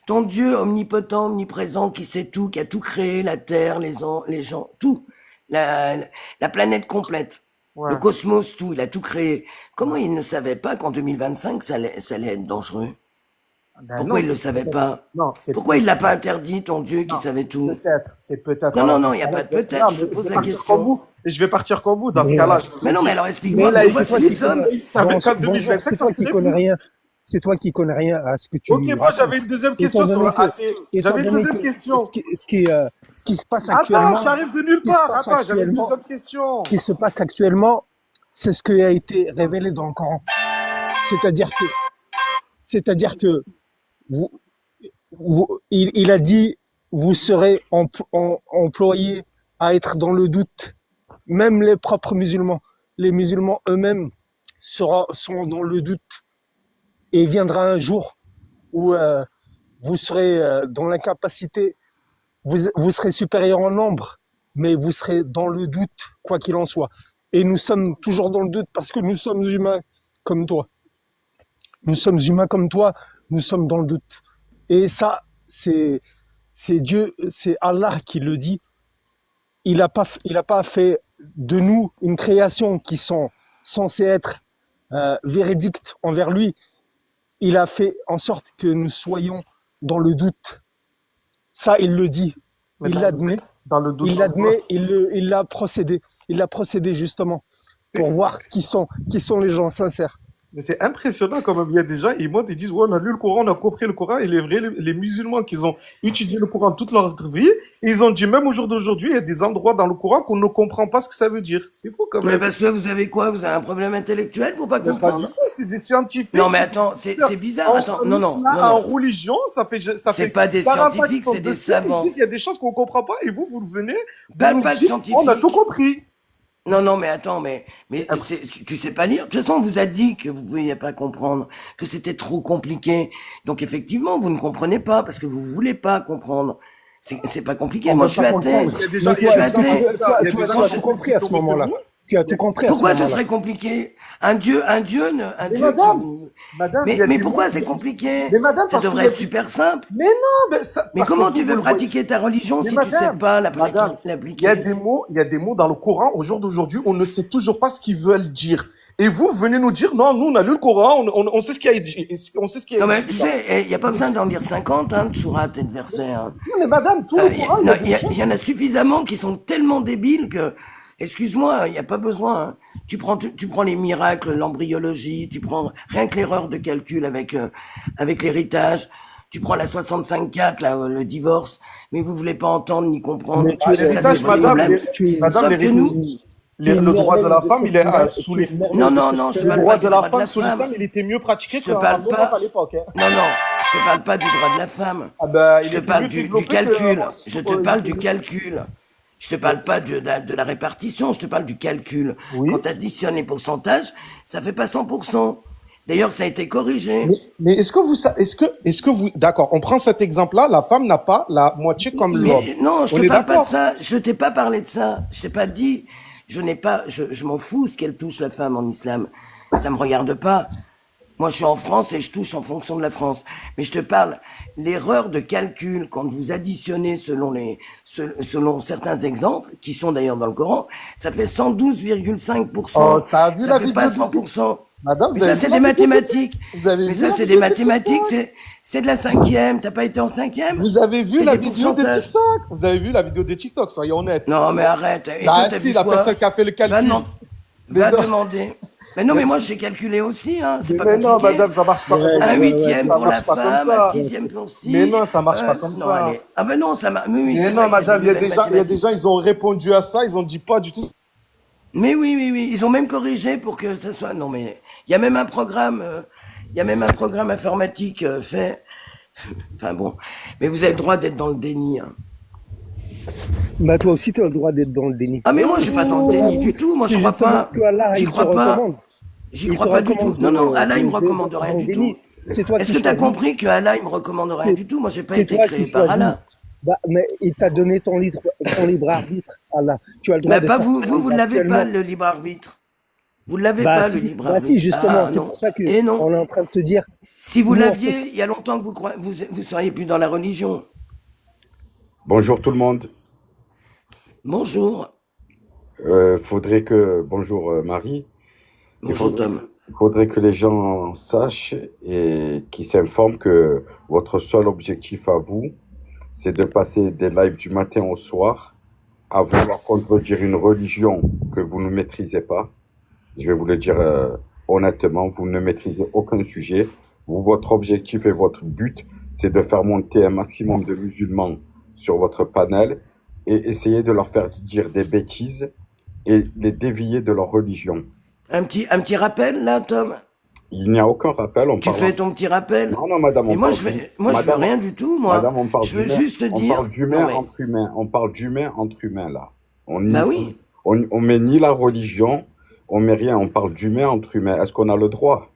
ton Dieu omnipotent, omniprésent, qui sait tout, qui a tout créé, la terre, les gens, tout. La, la planète complète. Ouais. Le cosmos, tout, il a tout créé. Comment Ouais. il ne savait pas qu'en 2025, ça allait être dangereux? Ben Pourquoi non, il ne le c'est savait peut-être. pas? Non, c'est Pourquoi il peut-être. l'a pas interdit, ton Dieu qui Non, savait c'est tout? peut-être. C'est peut-être. Non, non, Alors, dans non, ce il n'y a cas-là, pas de peut-être, non, je te mais je pose vais la partir comme question. vous. Et je vais partir comme vous. Dans ce Mais, cas-là, je vais Mais vous non, mais dire. alors mais explique-moi, là, pourquoi c'est c'est toi qui les connais. hommes? Il savait qu'en Bonjour, 2025, c'est ça toi qui serait connais plus. rien. C'est toi qui connais rien à ce que Ok, tu moi j'avais racontes. une deuxième Étant question sur donné le que, athée. étant J'avais une donné deuxième que question. ce qui se passe Attends, actuellement, j'arrive de nulle ce qui se part. passe Attends, j'avais une actuellement, deuxième question. ce qui se passe actuellement, c'est ce qui a été révélé dans le Coran. C'est-à-dire que, c'est-à-dire que vous, il a dit, vous serez employés à être dans le doute. Même les propres musulmans, les musulmans eux-mêmes sont dans le doute. Et il viendra un jour où vous serez dans l'incapacité, vous serez supérieur en nombre, mais vous serez dans le doute, quoi qu'il en soit. Et nous sommes toujours dans le doute parce que nous sommes humains comme toi. Nous sommes humains comme toi, nous sommes dans le doute. Et ça, c'est Dieu, c'est Allah qui le dit. Il a pas fait de nous une création qui sont censées être véridiques envers lui. Il a fait en sorte que nous soyons dans le doute. Ça, il le dit. Mais Il l'admet. dans le doute, Il l'admet. Il l'a procédé. Il l'a procédé justement pour voir qui sont les gens sincères. mais c'est impressionnant quand même. Il y a des gens, ils montent, ils disent, ouais, on a lu le Coran, on a compris le Coran. Et les vrais, les musulmans qui ont étudié le Coran toute leur vie, ils ont dit, même au jour d'aujourd'hui, il y a des endroits dans le Coran qu'on ne comprend pas ce que ça veut dire. C'est fou quand Mais même. parce que vous avez quoi? Vous avez un problème intellectuel pour pas Mais pas du comprendre? tout, c'est des scientifiques. Non, mais attends, c'est bizarre. Attends, non, non, non, En non. religion, ça C'est fait pas des 40 ans qu'ils scientifiques, sont c'est des dessus, ils savants. disent, il y a des choses qu'on comprend pas, et vous venez, vous Parle nous pas de dites, on a tout scientifiques. compris. Non, non, mais attends, mais Après, tu sais pas lire. De toute façon, on vous a dit que vous pouviez pas comprendre, que c'était trop compliqué. Donc effectivement, vous ne comprenez pas parce que vous voulez pas comprendre. C'est pas compliqué. On Moi, ne je veut suis pas athée. comprendre. il y a des Mais gens, Je il y suis a toi, des gens, athée. il y a des tu gens as qui tout sont compris à ce tombés moment-là. debout. Tu as tout compris à ce Pourquoi ce moment-là. serait compliqué? Un Dieu, Mais qui madame, vous... madame, il y a Mais des pourquoi mots. c'est compliqué? Mais madame, Ça parce qu'il y devrait a être des... super simple. Mais non, mais Mais parce que comment vous, tu vous veux le voyez. pratiquer ta religion Mais si tu sais madame, pas madame, il y a l'appliquer? il y a des mots dans le Coran au jour d'aujourd'hui, on ne sait toujours pas ce qu'ils veulent dire. Et vous venez nous dire, non, nous, on a lu le Coran, on sait ce qu'il y a dit, on sait ce qu'il y a Non, dit mais tu dedans. sais, il n'y a pas besoin d'en lire 50, hein, de sourates et de versets, hein. Non, mais madame, tout le Coran, il y Non, a des choses. il y en a suffisamment qui sont tellement débiles que, excuse-moi, il n'y a pas besoin, hein. Tu prends les miracles, l'embryologie, tu prends rien que l'erreur de calcul avec l'héritage, tu prends la 65-4, là, le divorce, mais vous voulez pas entendre ni comprendre. Mais Ah, tu es, Ça, c'est l'héritage, votre madame, problème. tu es, madame, Sauf que nous, tu es une le droit de merveille la de femme, cette il est sous tu es les... une merveille non, de non, cette non, je te Le parle planète. pas droit du de la droit de femme la sous l'islam, femme. il était mieux Je pratiqué te qu'en parle Europe pas, à l'époque, hein. non, non, je te parle pas du droit de la femme. Ah ben, Je il te était parle mieux du développé calcul. que... Je te parle du calcul. Je te parle pas de la répartition, je te parle du calcul. Oui. Quand tu additionnes les pourcentages, ça fait pas 100%. D'ailleurs, ça a été corrigé. Mais est-ce que vous, est-ce que vous, d'accord, on prend cet exemple-là, la femme n'a pas la moitié comme l'homme. Mais non, je On te est parle pas de d'accord. ça. Je t'ai pas parlé de ça. Je t'ai pas dit. Je n'ai pas. Je m'en fous ce qu'elle touche la femme en islam. Ça me regarde pas. Moi, je suis en France et je touche en fonction de la France. Mais je te parle, l'erreur de calcul, quand vous additionnez selon certains exemples, qui sont d'ailleurs dans le Coran, ça fait 112,5%. Oh, ça a vu Ça la fait vidéo pas de 100%. Madame, Mais vous avez ça, vu c'est la des vidéo de mathématiques. Vous avez Mais vu ça, la c'est des vidéo de mathématiques. TikTok C'est de la 5e. T'as pas été en 5e? Vous avez vu C'est la des vidéo des pourcentages. TikTok Vous avez vu la vidéo des TikTok, soyons honnêtes. Non, mais arrête. Et toi, Ah t'as si, vu la quoi? personne qui a fait le Va, calcul. Mais va non, demander. Mais non, mais moi, j'ai calculé aussi, hein. C'est pas mais non, compliqué. madame, ça marche pas. Ouais, Un ouais, ouais, huitième ouais, Ça pour la marche pas comme femme, un ça. sixième pour Mais ci. non, ça marche pas comme Non, ça. allez. Ah ben non, ça marche. Oui, Mais c'est non, vrai que c'est des madame, il y a nouvelles des gens, mathématiques. ils ont répondu à ça, ils ont dit pas du tout. Mais oui. Ils ont même corrigé pour que ça soit. Non, mais il y a même un programme. Il y a même un programme informatique fait. Enfin bon. Mais vous avez le droit d'être dans le déni. Hein. Bah, toi aussi, tu as le droit d'être dans le déni. Ah mais moi, je suis pas dans le déni du tout. Moi, je crois pas. Que Allah, J'y il te crois pas. recommande. J'y Il crois te pas du tout. recommande Non, Allah, il me de- recommande d'être rien dans du le tout. déni. C'est toi Est-ce qui que tu as choisis. compris que Allah, il me recommande rien du tout? Moi, j'ai pas C'est été toi créé qui par choisis. Allah. Bah, mais il t'a donné ton libre arbitre, Allah. Tu as le droit Mais de pas faire vous, ta vous vie l'avez pas, actuellement. le libre arbitre. Vous l'avez Bah pas, si, le libre bah si, arbitre. justement, Ah c'est non. pour ça que Et non. on est en train de te dire, Si vous nous, on fait l'aviez, il y a longtemps que vous seriez plus dans la religion. Bonjour tout le monde. Bonjour. Bonjour Marie. Il Bonjour faudrait, Tom. il faudrait que les gens sachent et qu'ils s'informent que votre seul objectif à vous, c'est de passer des lives du matin au soir à vouloir contredire une religion que vous ne maîtrisez pas. Je vais vous le dire honnêtement, vous ne maîtrisez aucun sujet. Vous, votre objectif et votre but, c'est de faire monter un maximum de musulmans sur votre panel et essayer de leur faire dire des bêtises et les dévier de leur religion. Un petit rappel, là, Tom? Il n'y a aucun rappel. Tu fais ton petit rappel? Non, madame, Et moi, je veux rien du tout, moi. Madame, on parle Je veux d'humain. juste On dire. parle d'humain Non, mais- entre humains. On parle d'humain entre humains, là. Bah oui. On met ni la religion, on met rien. On parle d'humain entre humains. Est-ce qu'on a le droit?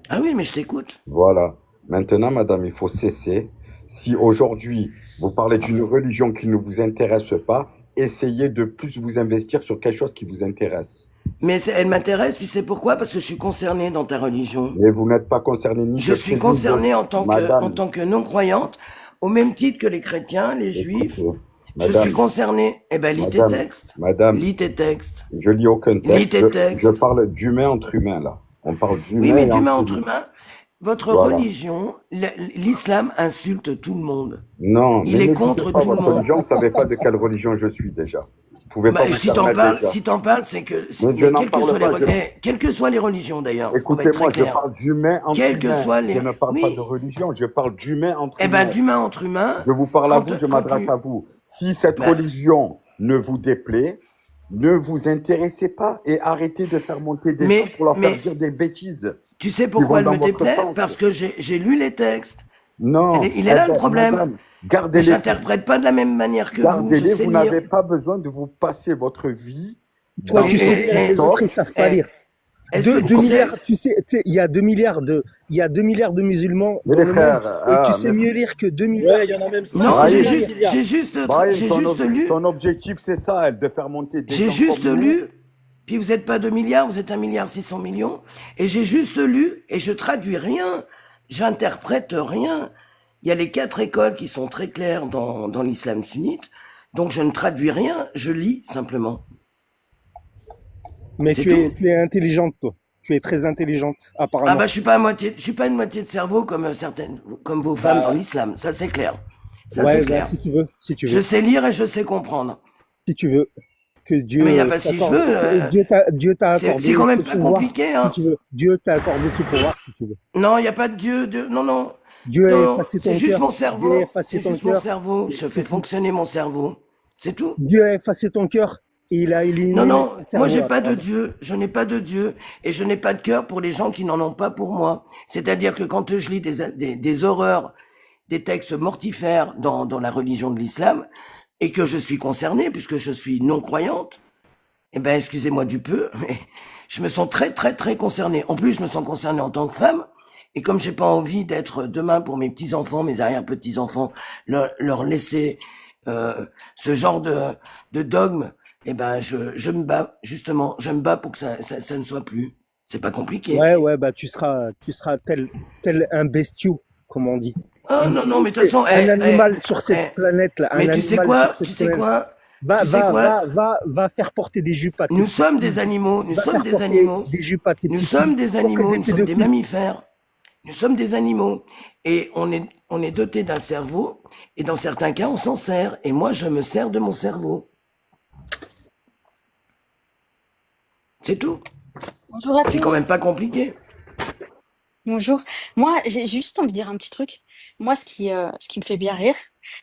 Ah oui, mais je t'écoute. Voilà. Maintenant, madame, il faut cesser. Si aujourd'hui, vous parlez d'une religion qui ne vous intéresse pas, essayez de plus vous investir sur quelque chose qui vous intéresse. Mais elle m'intéresse, tu sais pourquoi? Parce que je suis concerné dans ta religion. Mais vous n'êtes pas concerné ni Je de suis ces concerné idées. en tant Madame, que non-croyante, au même titre que les chrétiens, les juifs. écoutez, Je madame, suis concerné. Eh ben, lis tes madame, textes. madame, Lis tes textes. je lis aucun Lis texte. tes textes. Je parle d'humain entre humains, là. On parle d'humain Oui, mais et d'humain entre entre humains. humains, votre Voilà. religion, l'islam insulte tout le monde. Non, Il mais est n'écoutez contre pas tout le votre monde. religion, vous ne savez pas de quelle religion je suis déjà. Vous pouvez pas Bah, vous permettre déjà. si t'en parles, c'est que, Mais je n'en parle pas. quelles que soient les religions d'ailleurs, on va être Écoutez-moi, très je clair. parle d'humain entre Quelles que humains. soient les, Je ne parle pas oui. de religion, je parle d'humain entre Eh ben, humains. d'humain entre humains, Je vous parle à quand, vous, je quand m'adresse tu, à vous. Si cette bah, religion ne vous déplaît, ne vous intéressez pas et arrêtez de faire monter des gens pour leur faire mais, dire des bêtises tu sais qui pourquoi vont elle dans me votre déplaît? sens. Parce que j'ai lu les textes. Non, Il est là le problème. madame, Mais gardez-les. j'interprète pas de la même manière que vous. Je Gardez-les, sais vous lire. n'avez pas besoin de vous passer votre vie toi, dans tu sais que les TikTok. autres, ils savent pas lire. Est-ce que 2 tu sais, milliards, tu sais, il y a 2 milliards de musulmans Mais dans les le monde, frères, et tu sais mieux lire que 2 milliards. Ouais, il y en a même non, ça. Brahim, j'ai juste Brahim, lu, ton objectif, c'est ça, de faire monter des j'ai gens juste comme nous. lu, puis vous n'êtes pas 2 milliards, vous êtes 1,6 milliard, et j'ai juste lu, et je traduis rien, j'interprète rien. Il y a les 4 écoles qui sont très claires dans l'islam sunnite, donc je ne traduis rien, je lis simplement. Mais C'est tu es intelligente, toi. Tu es très intelligente, Ah apparemment. bah je suis pas une moitié de cerveau comme comme vos femmes dans l'islam, ça c'est clair. Ça Ouais, c'est bah, clair. si tu Je veux, sais lire et je sais comprendre. si tu veux. Que Dieu Mais il n'y a pas si je t'accorde- veux. Dieu t'a accordé C'est quand même ce pas pouvoir, compliqué, hein. si tu veux. Dieu t'a accordé ce pouvoir, si tu veux. Non, il n'y a pas de Dieu. Non, non. Dieu a Non, effacé ton c'est juste cœur. mon Dieu a cerveau. effacé C'est ton juste mon cœur. cerveau. Je C'est fais tout. fonctionner mon cerveau. C'est tout. Dieu a effacé ton cœur et il a éliminé Non, non, ton cerveau, moi j'ai pas de apparemment. Dieu, je n'ai pas de Dieu, et je n'ai pas de cœur pour les gens qui n'en ont pas pour moi. C'est-à-dire que quand je lis des horreurs, des textes mortifères dans la religion de l'islam, et que je suis concerné, puisque je suis non-croyante, eh ben excusez-moi du peu, mais je me sens très très très concerné. En plus, je me sens concerné en tant que femme, et comme j'ai pas envie d'être demain pour mes petits-enfants, mes arrière-petits-enfants, leur laisser ce genre de dogme Eh ben, je me bats, justement, je me bats pour que ça ne soit plus. C'est pas compliqué. Ouais, bah tu seras tel un bestiau, comme on dit. Oh non, non, mais de toute C'est façon, un animal sur cette planète-là, un mais tu sais animal sur quoi? cette planète. Tu sais quoi? Va faire porter des jupes à tes Nous petites sommes filles. des animaux, nous Va sommes faire des porter animaux. des jupes à tes Nous petites sommes filles des pour qu'elles animaux, aient nous plus sommes de des filles. mammifères. Nous sommes des animaux. Et on est doté d'un cerveau. Et dans certains cas, on s'en sert. Et moi, je me sers de mon cerveau. C'est tout. Bonjour à C'est quand même tous. pas compliqué. Bonjour. Moi, j'ai juste envie de dire un petit truc. Moi, ce qui me fait bien rire,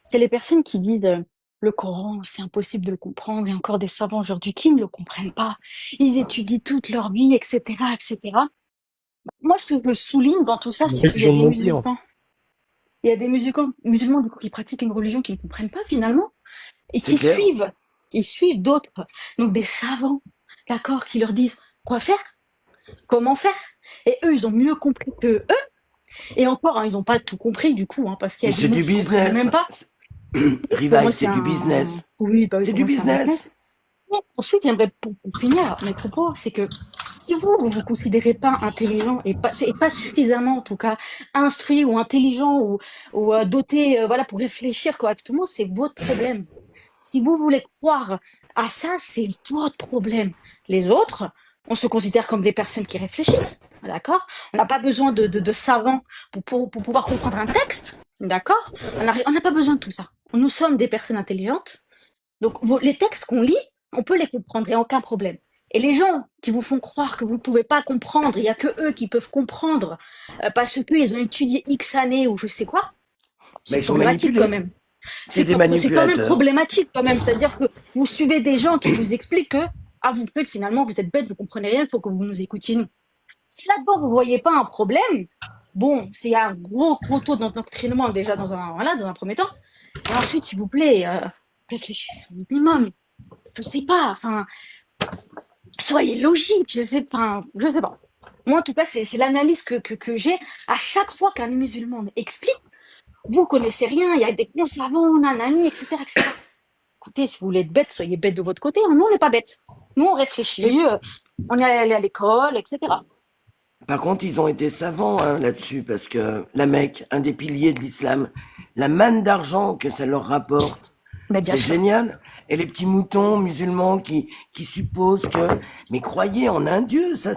c'est les personnes qui disent le Coran, c'est impossible de le comprendre. Il y a encore des savants aujourd'hui qui ne le comprennent pas. Ils étudient toute leur vie, etc., etc. Moi, ce que je souligne dans tout ça, Une c'est qu'il y a religion de des non-dit, en fait. musulmans. Il y a des musulmans du coup, qui pratiquent une religion qu'ils ne comprennent pas finalement et C'est clair. qui suivent d'autres, donc des savants, d'accord, qui leur disent quoi faire, comment faire. Et eux, ils ont mieux compris que eux. Et encore, hein, ils n'ont pas tout compris du coup, hein, parce qu'il Mais y a des c'est mots du qu'ils comprennent business. même pas. Pour moi, Rivaille, c'est du business. Oui, bah oui, C'est pour du moi, c'est un business. business. Et ensuite, j'aimerais, pour finir mes propos, c'est que si vous vous considérez pas intelligent et pas suffisamment, en tout cas, instruit ou intelligent ou doté, voilà, pour réfléchir correctement, c'est votre problème. Si vous voulez croire à ça, c'est votre problème. Les autres, on se considère comme des personnes qui réfléchissent, d'accord? On n'a pas besoin de savants pour pouvoir comprendre un texte, d'accord? On n'a pas besoin de tout ça. Nous sommes des personnes intelligentes, donc les textes qu'on lit, on peut les comprendre, il n'y a aucun problème. Et les gens qui vous font croire que vous ne pouvez pas comprendre, il n'y a que eux qui peuvent comprendre parce qu'ils ont étudié X années ou je sais quoi, Mais c'est ils sont problématique quand manipulés. même. C'est des C'est quand même manipulateurs. problématique quand même. C'est-à-dire que vous suivez des gens qui vous expliquent que ah vous faites finalement vous êtes bête, vous comprenez rien, il faut que vous nous écoutiez nous. Si là-dedans vous voyez pas un problème, bon, c'est un gros taux d'endoctrinement déjà dans un premier temps. Et ensuite, s'il vous plaît, réfléchissez au minimum. Je sais pas, enfin, soyez logique, je sais pas. Moi, en tout cas, c'est l'analyse que j'ai à chaque fois qu'un musulman explique. Vous connaissez rien, il y a des bons savants, nanani, etc., etc. Écoutez, si vous voulez être bête, soyez bête de votre côté. Hein. Nous, on n'est pas bête. Nous, on réfléchit, on est allé à l'école, etc. Par contre, ils ont été savants hein, là-dessus, parce que la Mecque, un des piliers de l'islam, la manne d'argent que ça leur rapporte, Mais bien c'est sûr. génial. Et les petits moutons musulmans qui supposent que, mais croyez en un Dieu, ça,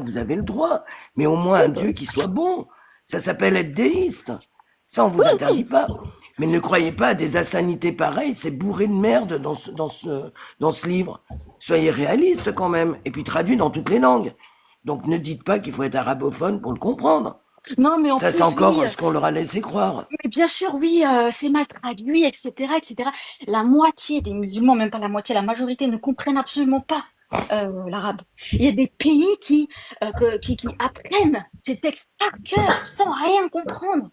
vous avez le droit. Mais au moins un Dieu qui soit bon. Ça s'appelle être déiste. Ça, on vous interdit pas. Mais ne croyez pas à des insanités pareilles, c'est bourré de merde dans ce livre. Soyez réalistes quand même. Et puis traduit dans toutes les langues. Donc ne dites pas qu'il faut être arabophone pour le comprendre. Non, mais en Ça, plus, c'est encore oui, ce qu'on leur a laissé croire. mais bien sûr, oui, c'est mal traduit, etc., etc. La moitié des musulmans, même pas la moitié, la majorité ne comprennent absolument pas l'arabe. Il y a des pays qui apprennent ces textes par cœur, sans rien comprendre.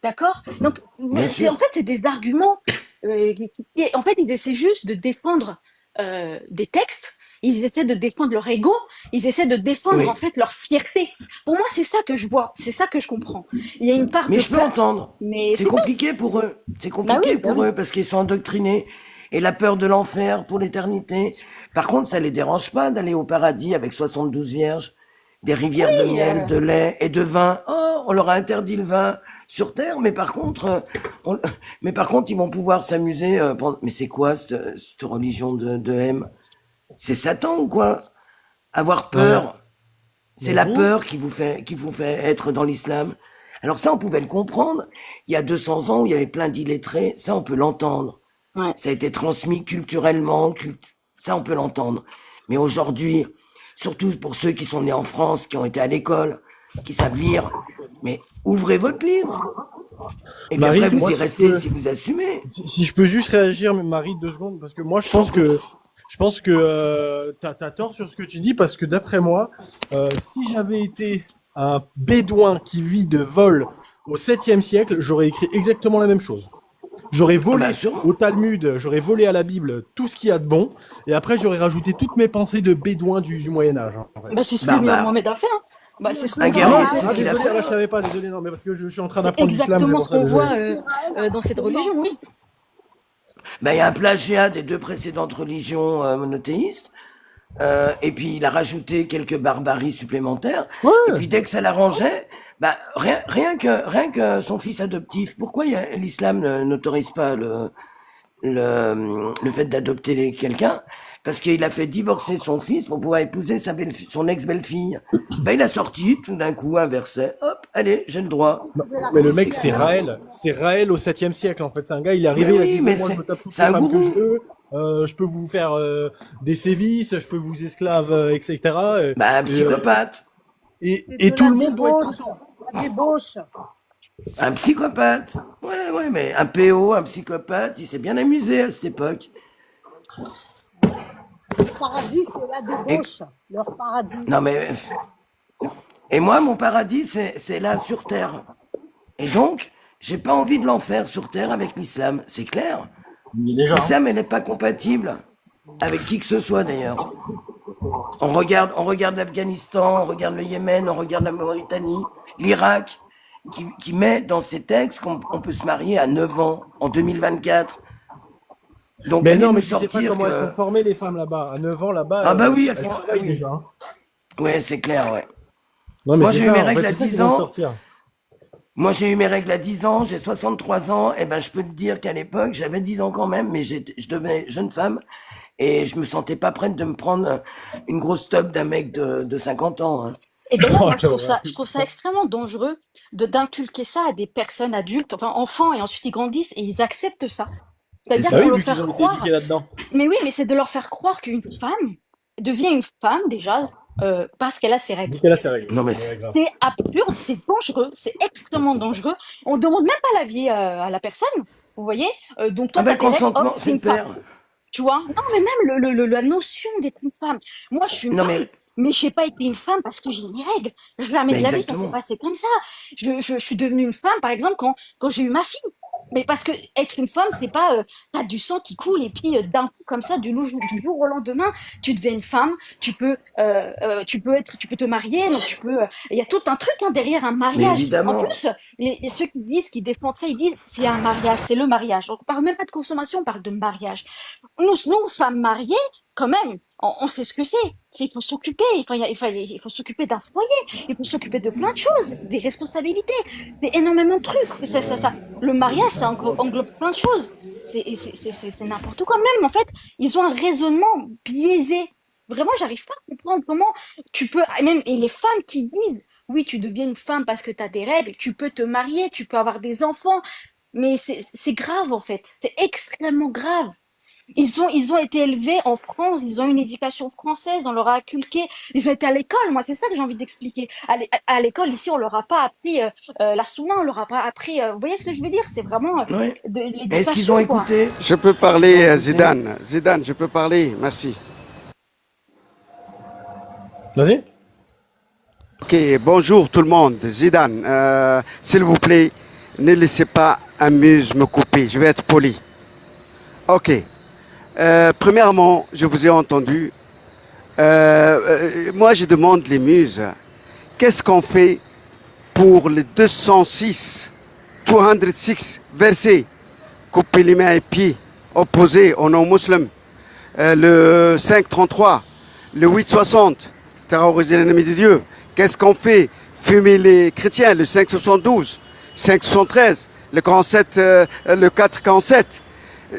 D'accord? Donc, Bien sûr. en fait, c'est des arguments. En fait, ils essaient juste de défendre des textes. Ils essaient de défendre leur ego. Ils essaient de défendre, Oui. en fait, leur fierté. Pour moi, c'est ça que je vois. C'est ça que je comprends. Il y a une part Mais de je peux peur. entendre. Mais C'est c'est tout. compliqué pour eux. C'est Bah compliqué oui, bah pour oui. eux parce qu'ils sont endoctrinés. Et la peur de l'enfer pour l'éternité. Par contre, ça les dérange pas d'aller au paradis avec 72 vierges, des rivières de Oui, miel, de lait et de vin. Oh, on leur a interdit le vin sur terre, mais par contre, ils vont pouvoir s'amuser. Mais c'est quoi cette religion de M? C'est Satan ou quoi? Avoir Non, mais, peur. C'est la vous, peur qui vous fait être dans l'islam. Alors ça, on pouvait le comprendre. Il y a 200 ans où il y avait plein d'illettrés, ça, on peut l'entendre. ouais. Ça a été transmis culturellement, ça, on peut l'entendre. Mais aujourd'hui, surtout pour ceux qui sont nés en France, qui ont été à l'école, qui savent lire, mais ouvrez votre livre. Et puis Marie, après, vous moi, y si je restez peux, si vous assumez. si je peux juste réagir, Marie, 2 secondes, parce que moi, Je t'en prie. je pense que t'as tort sur ce que tu dis, parce que d'après moi, si j'avais été un bédouin qui vit de vol au 7e siècle, j'aurais écrit exactement la même chose. J'aurais Ah bah, volé sûrement. au Talmud, j'aurais volé à la Bible tout ce qu'il y a de bon, et après j'aurais rajouté toutes mes pensées de bédouin du Moyen Âge. En fait. Bah, c'est ce que Barbare. Mohamed a fait. Hein. Bah, c'est ce qu'on Un voit. guerrier, Ah, c'est ce qu'il a désolé, fait. là, je savais pas, désolé, non, mais parce que je suis en train C'est d'apprendre l'islam, c'est exactement pour ce ça, qu'on désolé. voit dans cette religion, oui. Ben, il y a un plagiat des 2 précédentes religions monothéistes. Et puis il a rajouté quelques barbaries supplémentaires. Ouais. Et puis dès que ça l'arrangeait, bah rien que son fils adoptif. Pourquoi l'islam n'autorise pas le fait d'adopter quelqu'un? Parce qu'il a fait divorcer son fils pour pouvoir épouser son ex-belle-fille. Ben il a sorti tout d'un coup un verset. Hop, allez, j'ai le droit. Non, mais le mec, c'est Raël. C'est Raël au 7e siècle, en fait. C'est un gars, il est arrivé, Mais il a oui, dit, mais moi, je me tape toutes c'est les un femmes que gourou. je veux. Je peux vous faire des sévices, je peux vous esclave, etc. Bah, un psychopathe. Et tout le monde doit être content. La débauche. Un psychopathe. Ouais, mais un PO, un psychopathe, il s'est bien amusé à cette époque. Le paradis, c'est la débauche. Leur paradis. Non mais... Et moi, mon paradis, c'est là, sur Terre. Et donc, j'ai pas envie de l'enfer sur Terre avec l'islam, c'est clair. L'islam, elle n'est pas compatible avec qui que ce soit, d'ailleurs. On regarde l'Afghanistan, on regarde le Yémen, on regarde la Mauritanie, l'Irak, qui met dans ses textes qu'on peut se marier à 9 ans, en 2024. Donc, mais non, mais tu sais sortir pas comment elles sont formées, les femmes, là-bas. À 9 ans, là-bas, ah bah oui, elles travaillent oui. déjà. Hein. Ouais, c'est clair, ouais. Non, mais moi, j'ai eu mes règles fait, à 10 ans. Moi, j'ai eu mes règles à 10 ans, j'ai 63 ans, et ben, je peux te dire qu'à l'époque, j'avais 10 ans quand même, mais je devenais jeune femme, et je me sentais pas prête de me prendre une grosse top d'un mec de 50 ans. Hein. Et d'ailleurs, moi, je trouve ça extrêmement dangereux d'inculquer ça à des personnes adultes, enfin enfants, et ensuite ils grandissent et ils acceptent ça. C'est-à-dire ça, qu'on oui, leur faire croire. Mais oui, mais c'est de leur faire croire qu'une femme devient une femme déjà parce qu'elle a ses règles. Non, mais c'est absurde, c'est dangereux, c'est extrêmement dangereux. On demande même pas l'avis à la personne, vous voyez. Donc toi, ah ben, t'as tes règles, consentement, hop, c'est une le père. femme. Tu vois? Non, mais même la notion d'être une femme. Moi, je suis une femme, mais j'ai pas été une femme parce que j'ai mes règles. Jamais de la vie, ça s'est passé comme ça. Je suis devenue une femme, par exemple, quand j'ai eu ma fille. Mais parce que être une femme, c'est pas t'as du sang qui coule et puis d'un coup comme ça, du jour au lendemain, tu deviens une femme. Tu peux te marier, donc il y a tout un truc derrière un mariage. En plus, ceux qui disent, qui défendent ça, ils disent c'est un mariage, c'est le mariage. Donc, on parle même pas de consommation, on parle de mariage. Nous femmes mariées, quand même, on sait ce que c'est. Il faut s'occuper, il faut s'occuper d'un foyer, il faut s'occuper de plein de choses, c'est des responsabilités, c'est énormément de trucs. Ça. Le mariage, ça englobe plein de choses. C'est n'importe quoi. Même, en fait, ils ont un raisonnement biaisé. Vraiment, j'arrive pas à comprendre comment tu peux, et les femmes qui disent, oui, tu deviens une femme parce que tu as des règles, tu peux te marier, tu peux avoir des enfants, mais c'est grave, en fait. C'est extrêmement grave. Ils ont été élevés en France, ils ont une éducation française, on leur a inculqué, ils ont été à l'école, moi c'est ça que j'ai envie d'expliquer. À l'école ici, on leur a pas appris la souna, on leur a pas appris, vous voyez ce que je veux dire? C'est vraiment de l'éducation. Est-ce qu'ils ont écouté? Je peux parler, Zidane, je peux parler, merci. Vas-y. Ok, bonjour tout le monde, Zidane, s'il vous plaît, ne laissez pas un muse me couper, je vais être poli. Ok. Premièrement, je vous ai entendu. Moi, je demande les muses. Qu'est-ce qu'on fait pour les 206 versets? Couper les mains et pieds opposés aux non-musulmans. Le 533, le 860, terroriser l'ennemi de Dieu. Qu'est-ce qu'on fait? Fumer les chrétiens, le 572, 573, le 47, le 447.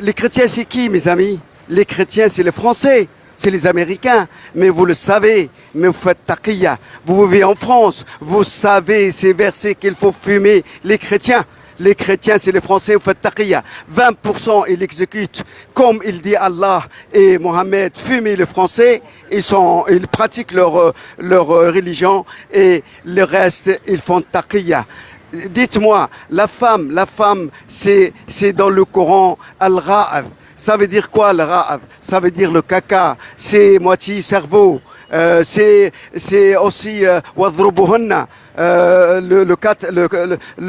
Les chrétiens, c'est qui, mes amis? Les chrétiens, c'est les Français, c'est les Américains. Mais vous le savez, mais vous faites taqiyya. Vous vivez en France, vous savez ces versets qu'il faut fumer les chrétiens. Les chrétiens, c'est les Français, vous faites taqiyya. 20%, ils exécutent, comme il dit Allah et Mohammed, fumer les Français. Ils pratiquent leur religion et le reste, ils font taqiyya. Dites-moi, la femme, c'est dans le Coran, al-ra'av. Ça veut dire quoi, al-ra'av? Ça veut dire le caca, c'est moitié cerveau. C'est aussi wadrubuhunna, le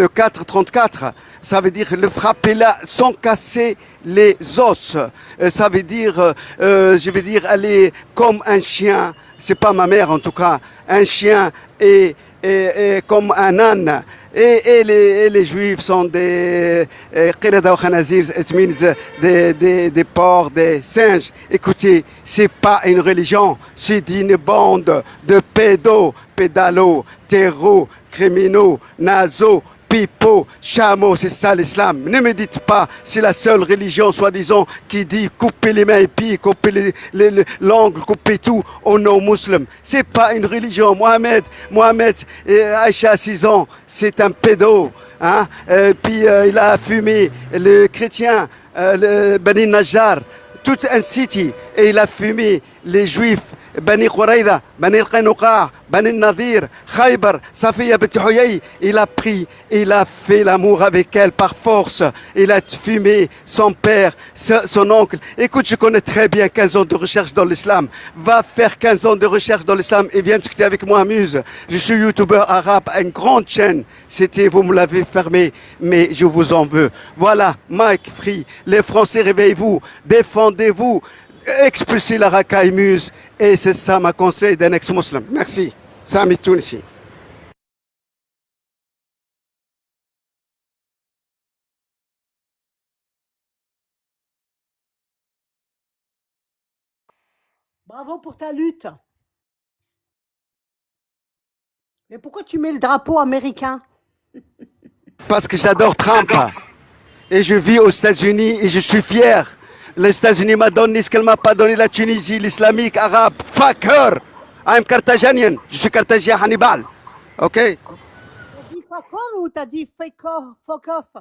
434. Ça veut dire le frapper là sans casser les os. Ça veut dire, je veux dire, aller comme un chien. C'est pas ma mère en tout cas, un chien et comme un âne. Et les juifs sont des qirada wa khanazir, it means des porcs, des singes. Écoutez, c'est pas une religion, c'est une bande de pédalos, terreaux, criminaux, nazos, pipeaux, chameaux, c'est ça l'islam. Ne me dites pas, c'est la seule religion, soi-disant, qui dit couper les mains et pieds, couper l'angle, couper tout aux non-musulmans. C'est pas une religion. Mohamed, Aïcha, 6 ans, c'est un pédo. Hein? Puis il a fumé le chrétien, le Bani Najjar, toute un city, et il a fumé les juifs. Bani Quraïda, Bani Qanouqa, Bani Nadir, Khaybar, Safiya Bint Huyay, il a pris, il a fait l'amour avec elle par force, il a fumé son père, son oncle. Écoute, je connais très bien 15 ans de recherche dans l'islam. Va faire 15 ans de recherche dans l'islam et viens discuter avec moi, amuse. Je suis youtubeur arabe à une grande chaîne. Vous me l'avez fermé, mais je vous en veux. Voilà, Mike Free, les Français, réveillez-vous, défendez-vous. Expulser la racaille muse, et c'est ça ma conseil d'un ex-musulman. Merci. Sami Tounisi. Bravo pour ta lutte. Mais pourquoi tu mets le drapeau américain? Parce que j'adore Trump. Et je vis aux États-Unis et je suis fier. Les États-Unis m'ont donné ce qu'elle m'a pas donné la Tunisie, l'islamique, arabe. Fuck her. I'm Carthaginian. Je suis carthagien Hannibal. Ok? T'as dit fuck on ou t'as dit fuck off?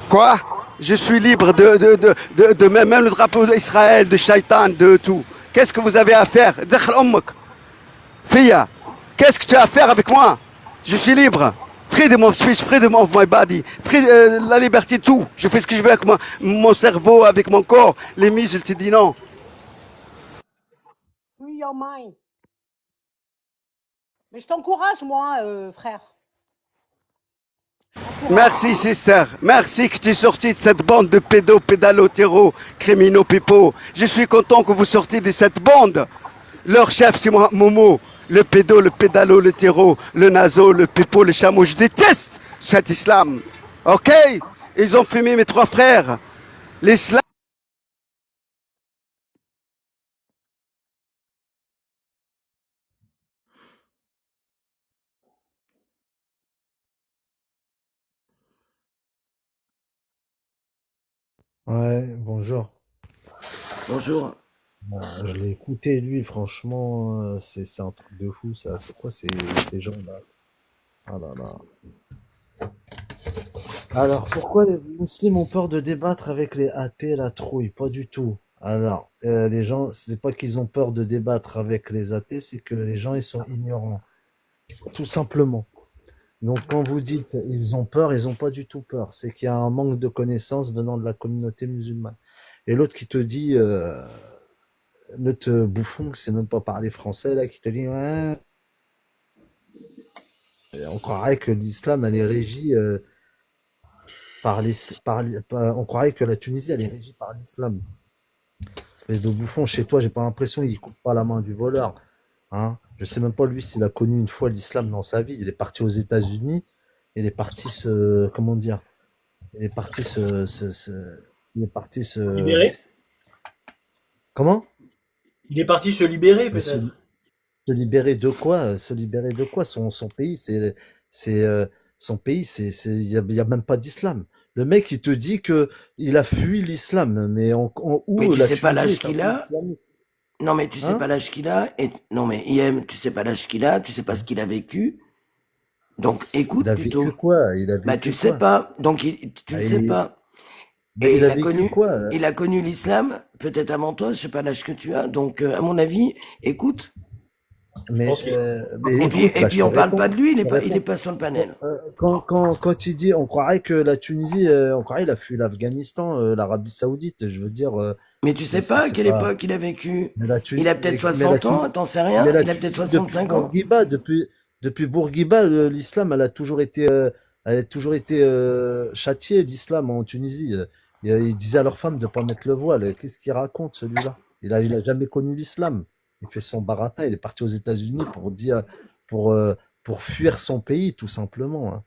Quoi? Je suis libre de même le drapeau d'Israël, de Shaitan, de tout. Qu'est-ce que vous avez à faire? Fia, qu'est-ce que tu as à faire avec moi? Je suis libre. Freedom of speech, freedom of my body, la liberté, tout. Je fais ce que je veux avec mon cerveau, avec mon corps. Les muscles te disent non. Free your mind. Mais je t'encourage, moi, frère. Merci, sister. Merci que tu es sorti de cette bande de pédalos, terreaux, criminaux, pipeaux. Je suis content que vous sortiez de cette bande. Leur chef, c'est moi, Momo. Le pédalo, le terreau, le nazo, le pipeau, le chameau. Je déteste cet islam. Ok? Ils ont fumé mes 3 frères. L'islam. Ouais, bonjour. Bonjour. Je l'ai écouté, lui, franchement, c'est un truc de fou, ça. C'est quoi ces gens-là? Ah là là. Alors, pourquoi les musulmans ont peur de débattre avec les athées, la trouille? Pas du tout. Alors, les gens, c'est pas qu'ils ont peur de débattre avec les athées, c'est que les gens, ils sont ignorants. Tout simplement. Donc, quand vous dites ils ont peur, ils ont pas du tout peur. C'est qu'il y a un manque de connaissances venant de la communauté musulmane. Et l'autre qui te dit, notre bouffon qui sait même pas parler français, là, qui te dit, ouais, on croirait que l'islam, elle est régie on croirait que la Tunisie, elle est régie par l'islam. Espèce de bouffon, chez toi, j'ai pas l'impression, il coupe pas la main du voleur. Hein. Je sais même pas, lui, s'il a connu une fois l'islam dans sa vie. Il est parti aux États-Unis, il est parti comment dire, il est parti libérer. Comment? Il est parti se libérer, Mais peut-être. se libérer de quoi? Se libérer de quoi? Son pays, son pays, il y a même pas d'islam. Le mec, il te dit que il a fui l'islam, mais où Mais tu la sais pas Tunisie l'âge est un qu'il pays a? islamique? Non, mais tu sais Hein? pas l'âge qu'il a. Non, mais IM, tu sais pas l'âge qu'il a, tu sais pas ce qu'il a vécu. Donc, écoute Il a plutôt. vécu quoi? Il a Bah, tu vécu sais quoi? pas. Donc, tu Ah, le sais pas. Mais Et il a vécu quoi? il a connu l'islam, peut-être avant toi, je sais pas l'âge que tu as. Donc, à mon avis, écoute. Mais, Et puis, écoute, on parle pas de lui, il je te est réponds. pas sur le panel. Quand il dit, on croirait que la Tunisie, on croirait qu'il a fui l'Afghanistan, l'Arabie Saoudite, je veux dire. Mais tu sais pas à quelle époque il a vécu. Il a peut-être 60 ans, t'en sais rien. Il a peut-être 65 ans. Depuis Bourguiba, l'islam, elle a toujours été châtiée, l'islam en Tunisie. Ils disaient à leurs femmes de pas mettre le voile. Qu'est-ce qu'il raconte, celui-là? Il a jamais connu l'islam. Il fait son baratin. Il est parti aux États-Unis pour fuir son pays, tout simplement. Hein.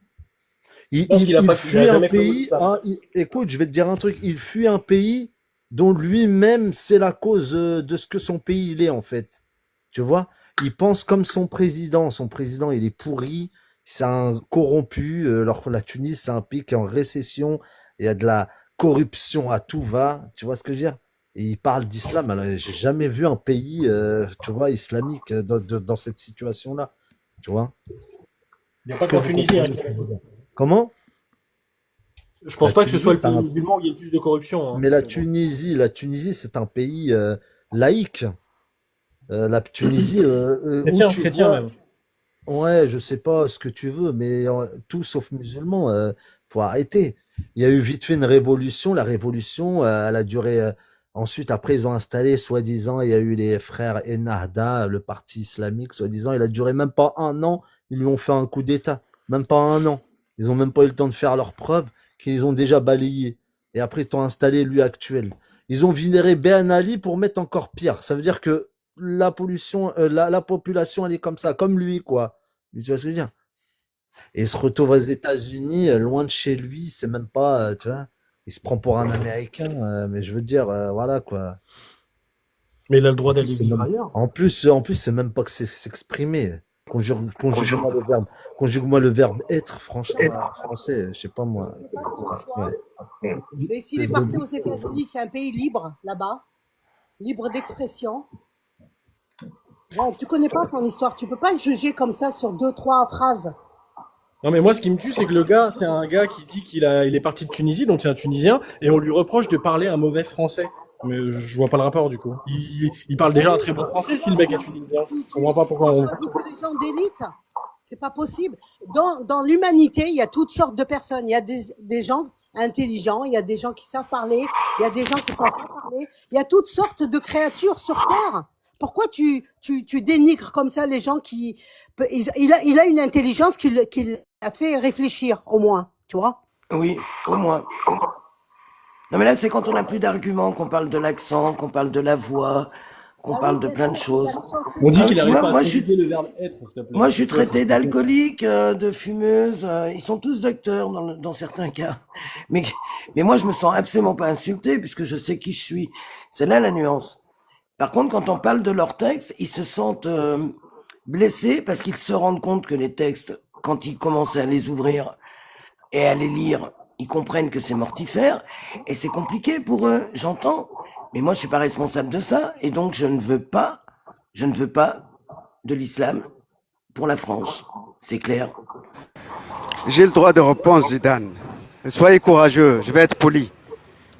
Je pense qu'il a Il pas, il a fuit un jamais connu pays. ça. Hein, écoute, je vais te dire un truc. Il fuit un pays dont lui-même c'est la cause de ce que son pays il est en fait. Tu vois? Il pense comme son président. Son président, il est pourri. C'est un corrompu. Alors que la Tunisie, c'est un pays qui est en récession. Il y a de la corruption à tout va. Tu vois ce que je veux dire? Et il parle d'islam. Alors, j'ai jamais vu un pays, tu vois, islamique dans cette situation-là. Tu vois? Il n'y a Est-ce pas que qu'en vous Tunisie. Hein. comprenez ce que je veux dire? Comment? Je pense La pas que ce soit Tunisie, le c'est pays un... musulman où il y a le plus de corruption. Hein. Mais la Tunisie, c'est un pays laïque. La Tunisie, où tu Chrétien vois, même. ouais, je sais pas ce que tu veux, mais tout sauf musulman, faut arrêter. Il y a eu vite fait une révolution. La révolution, elle a duré. Ensuite, après, ils ont installé, soi-disant, il y a eu les frères Ennahda, le parti islamique, soi-disant, il a duré même pas un an. Ils lui ont fait un coup d'État, même pas un an. Ils ont même pas eu le temps de faire leurs preuves qu'ils ont déjà balayé. Et après, ils ont installé lui actuel. Ils ont vénéré Ben Ali pour mettre encore pire. Ça veut dire que la pollution, la population, elle est comme ça, comme lui, quoi. Tu vois ce que je veux dire? Et il se retrouve aux États-Unis, loin de chez lui, c'est même pas, tu vois, il se prend pour un Américain, mais je veux dire, voilà, quoi. Mais il a le droit En plus, d'aller c'est vivre même, ailleurs. en plus, c'est même pas que c'est s'exprimer. Conjugue-moi le verbe être, franchement, en français, je sais pas moi. C'est pas son histoire. Ouais. Mais s'il est Espèce de parti aux États-Unis, c'est un pays libre là-bas, libre d'expression. Bon, tu connais pas son histoire, tu peux pas le juger comme ça sur 2, 3 phrases. Non, mais moi, ce qui me tue, c'est que le gars, c'est un gars qui dit il est parti de Tunisie, donc c'est un Tunisien, et on lui reproche de parler un mauvais français. Mais je vois pas le rapport, du coup. Il parle déjà un très bon français si le mec est tunisien. Je comprends pas pourquoi Tu on... choisis que les gens d'élite. C'est pas possible. Dans l'humanité, il y a toutes sortes de personnes. Il y a des gens intelligents, il y a des gens qui savent parler, il y a des gens qui savent pas parler. Il y a toutes sortes de créatures sur Terre. Pourquoi tu dénigres comme ça les gens qui... Il a une intelligence qui l'a fait réfléchir, au moins, tu vois? Oui, au moins. Non, mais là, c'est quand on n'a plus d'arguments, qu'on parle de l'accent, qu'on parle de la voix, qu'on Ah oui, parle de bien plein de sûr, choses. On dit qu'il n'arrive pas à Moi, je conjuguer suis, le verbe être, s'il te plaît. moi, je suis Tu vois, traité c'est... d'alcoolique, de fumeuse. Ils sont tous docteurs dans certains cas. Mais, mais moi, je me sens absolument pas insulté puisque je sais qui je suis. C'est là la nuance. Par contre, quand on parle de leurs textes, ils se sentent blessés parce qu'ils se rendent compte que les textes, quand ils commencent à les ouvrir et à les lire, ils comprennent que c'est mortifère et c'est compliqué pour eux, j'entends. Mais moi, je suis pas responsable de ça et donc je ne veux pas de l'islam pour la France. C'est clair. J'ai le droit de répondre, Zidane. Soyez courageux, je vais être poli.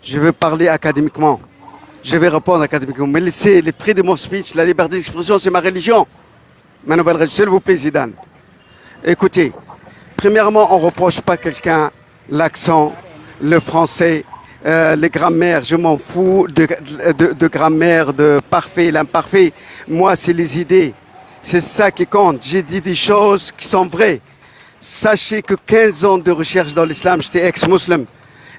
Je vais parler académiquement. Je vais répondre académiquement. Mais laissez les freedom of speech, la liberté d'expression, c'est ma religion. Ma nouvelle religion, s'il vous plaît, Zidane. Écoutez, premièrement, on ne reproche pas quelqu'un l'accent, le français, les grammaires. Je m'en fous de grammaire, de parfait, l'imparfait. Moi, c'est les idées. C'est ça qui compte. J'ai dit des choses qui sont vraies. Sachez que 15 ans de recherche dans l'islam, j'étais ex-musulman.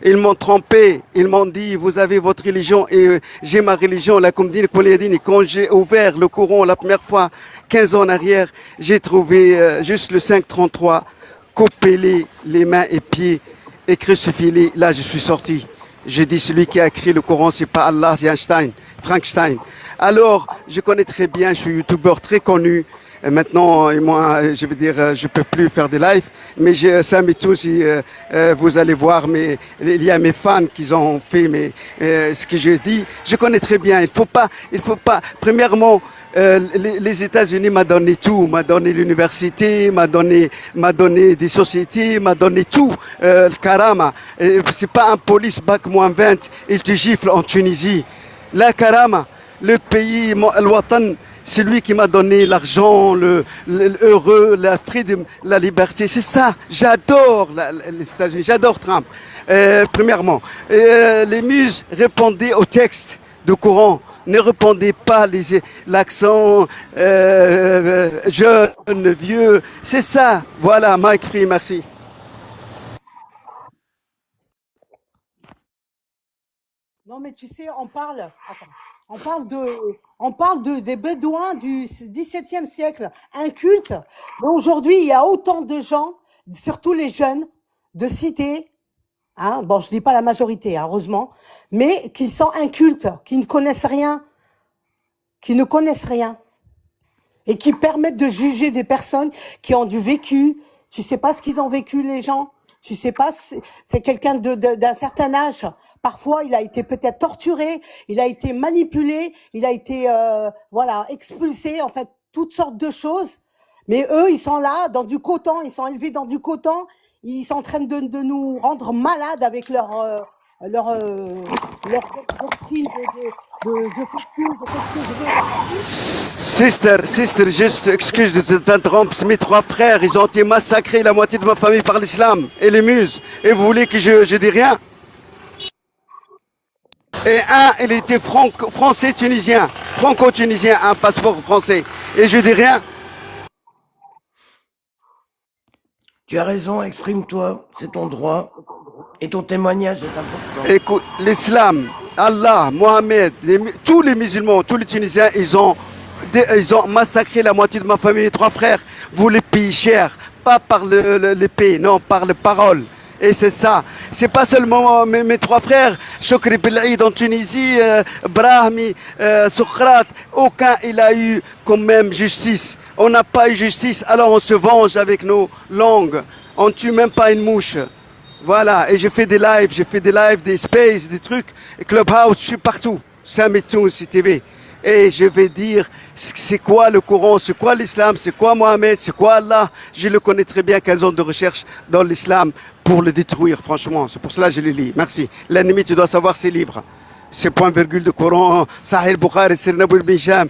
Ils m'ont trompé, ils m'ont dit, vous avez votre religion et j'ai ma religion, la Kumdine Kolyadine. Et quand j'ai ouvert le Coran la première fois, 15 ans en arrière, j'ai trouvé juste le 533, coupez les mains et pieds et crucifiez-les. Là, je suis sorti. J'ai dit, celui qui a écrit le Coran, c'est pas Allah, c'est Einstein, Frankenstein. Alors, je connais très bien, je suis youtubeur très connu. Et maintenant, moi, je veux dire, je peux plus faire des lives, mais ça m'est tout si vous allez voir, mais il y a mes fans qui ont fait ce que je dis. Je connais très bien. Il faut pas. Premièrement, les États-Unis m'a donné tout, m'a donné l'université, m'a donné des sociétés, m'a donné tout. Le karama, c'est pas un police bac -20, il te gifle en Tunisie. La karama, le pays, le watan. C'est lui qui m'a donné l'argent, l'heureux, la freedom, la liberté. C'est ça. J'adore les États-Unis. J'adore Trump. Premièrement, les muses répondaient au texte du Coran. Ne répondez pas l'accent jeune, vieux. C'est ça. Voilà, Mike Free, merci. Non, mais tu sais, on parle des Bédouins du XVIIe siècle, un culte. Mais aujourd'hui, il y a autant de gens, surtout les jeunes, de cité, hein, bon, je dis pas la majorité, hein, heureusement, mais qui sont incultes, qui ne connaissent rien, et qui permettent de juger des personnes qui ont du vécu. Tu sais pas ce qu'ils ont vécu, les gens. Tu sais pas, c'est quelqu'un d'un certain âge. Parfois, il a été peut-être torturé, il a été manipulé, il a été, voilà, expulsé, en fait, toutes sortes de choses. Mais eux, ils sont là, dans du coton, ils sont élevés dans du coton, ils sont en train de nous rendre malades avec leur doctrine je fais tout, je fais ce que je veux. Sister, juste excuse de t'interrompre. Mes 3 frères, ils ont été massacrés, la moitié de ma famille par l'islam et les muses. Et vous voulez que je dis rien? Et un, il était français-tunisien, franco-tunisien, un passeport français. Et je dis rien. Tu as raison, exprime-toi, c'est ton droit. Et ton témoignage est important. Écoute, l'islam, Allah, Mohamed, tous les musulmans, tous les Tunisiens, ils ont massacré la moitié de ma famille, mes 3 frères. Vous les payez cher, pas par l'épée, non, par les paroles. Et c'est ça. C'est pas seulement mes 3 frères, Chokri Bel'id en Tunisie, Brahmi, Sokrat, aucun il a eu quand même justice. On n'a pas eu justice, alors on se venge avec nos langues. On tue même pas une mouche. Voilà, et j'ai fait des lives, des spaces, des trucs, Clubhouse, je suis partout, Samitun, CTV. Et je vais dire, c'est quoi le Coran, c'est quoi l'islam, c'est quoi Mohamed, c'est quoi Allah. Je le connais très bien, 15 ans de recherche dans l'islam pour le détruire, franchement. C'est pour cela que je le lis. Merci. L'ennemi, tu dois savoir ses livres. Ces points virgules de Coran, Sahih Bukhari, Sir Naboul Bijam,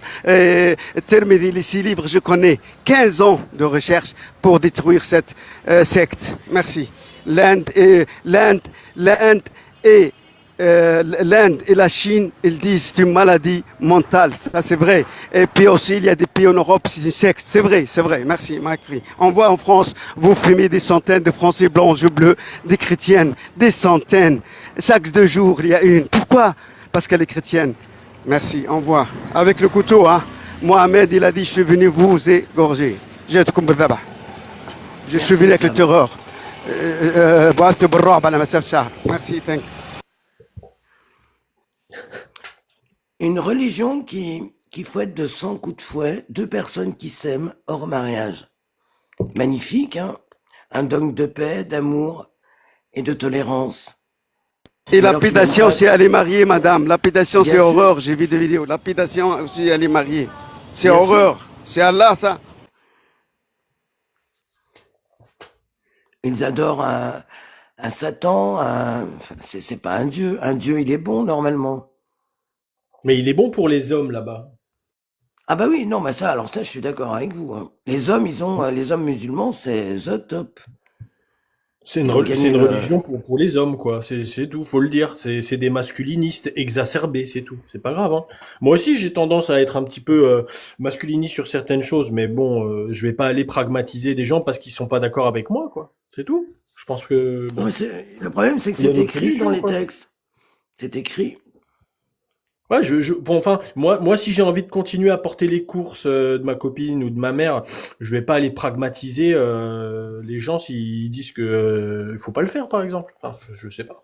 Tirmidhi, les 6 livres, je connais. 15 ans de recherche pour détruire cette secte. Merci. L'Inde et la Chine, ils disent c'est une maladie mentale, ça c'est vrai. Et puis aussi, il y a des pays en Europe, c'est une secte, c'est vrai. Merci, Mike Free. On voit en France, vous fumez des centaines de Français blancs, yeux bleus, des chrétiennes, des centaines. Chaque 2 jours, il y a une. Pourquoi? Parce qu'elle est chrétienne. Merci, on voit. Avec le couteau, hein. Mohamed, il a dit, je suis venu vous égorger. Je suis venu avec le terreur. Merci, thank you. Une religion qui fouette de 100 coups de fouet 2 personnes qui s'aiment hors mariage. Magnifique, hein? Un dogme de paix, d'amour et de tolérance. Et lapidation, c'est aller marier, madame. Lapidation, c'est horreur. J'ai vu des vidéos. Lapidation, aussi aller marier. C'est horreur. C'est Allah, ça. Ils adorent un Satan, c'est pas un dieu. Un dieu, il est bon, normalement. Mais il est bon pour les hommes, là-bas. Ah bah oui, non, mais ça, alors ça, je suis d'accord avec vous. Hein. Les hommes musulmans, c'est the top. C'est une religion pour les hommes, quoi. C'est tout, faut le dire. C'est des masculinistes exacerbés, c'est tout. C'est pas grave, hein. Moi aussi, j'ai tendance à être un petit peu masculiniste sur certaines choses, mais bon, je vais pas aller pragmatiser des gens parce qu'ils sont pas d'accord avec moi, quoi. C'est tout. Je pense que... Bon, le problème, c'est que c'est écrit dans les textes. C'est écrit. Ouais, bon, enfin, moi, si j'ai envie de continuer à porter les courses de ma copine ou de ma mère, je vais pas aller pragmatiser les gens s'ils disent que il faut pas le faire, par exemple. Enfin, je sais pas.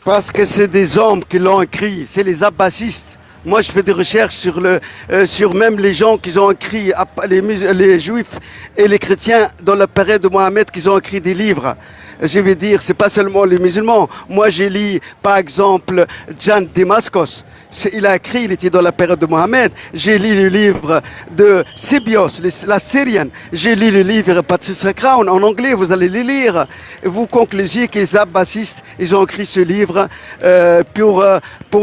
Parce que c'est des hommes qui l'ont écrit, c'est les abbassistes. Moi, je fais des recherches sur même les gens qui ont écrit, les juifs et les chrétiens dans la période de Mohamed, qui ont écrit des livres. Je vais dire, c'est pas seulement les musulmans. Moi, j'ai lu, par exemple, Jan Damascus. Il a écrit, il était dans la période de Mohamed. J'ai lu le livre de Sébios, la Syrienne. J'ai lu le livre Patrice Crown en anglais, vous allez les lire. Et vous conclusiez que les abbassistes, ils ont écrit ce livre pour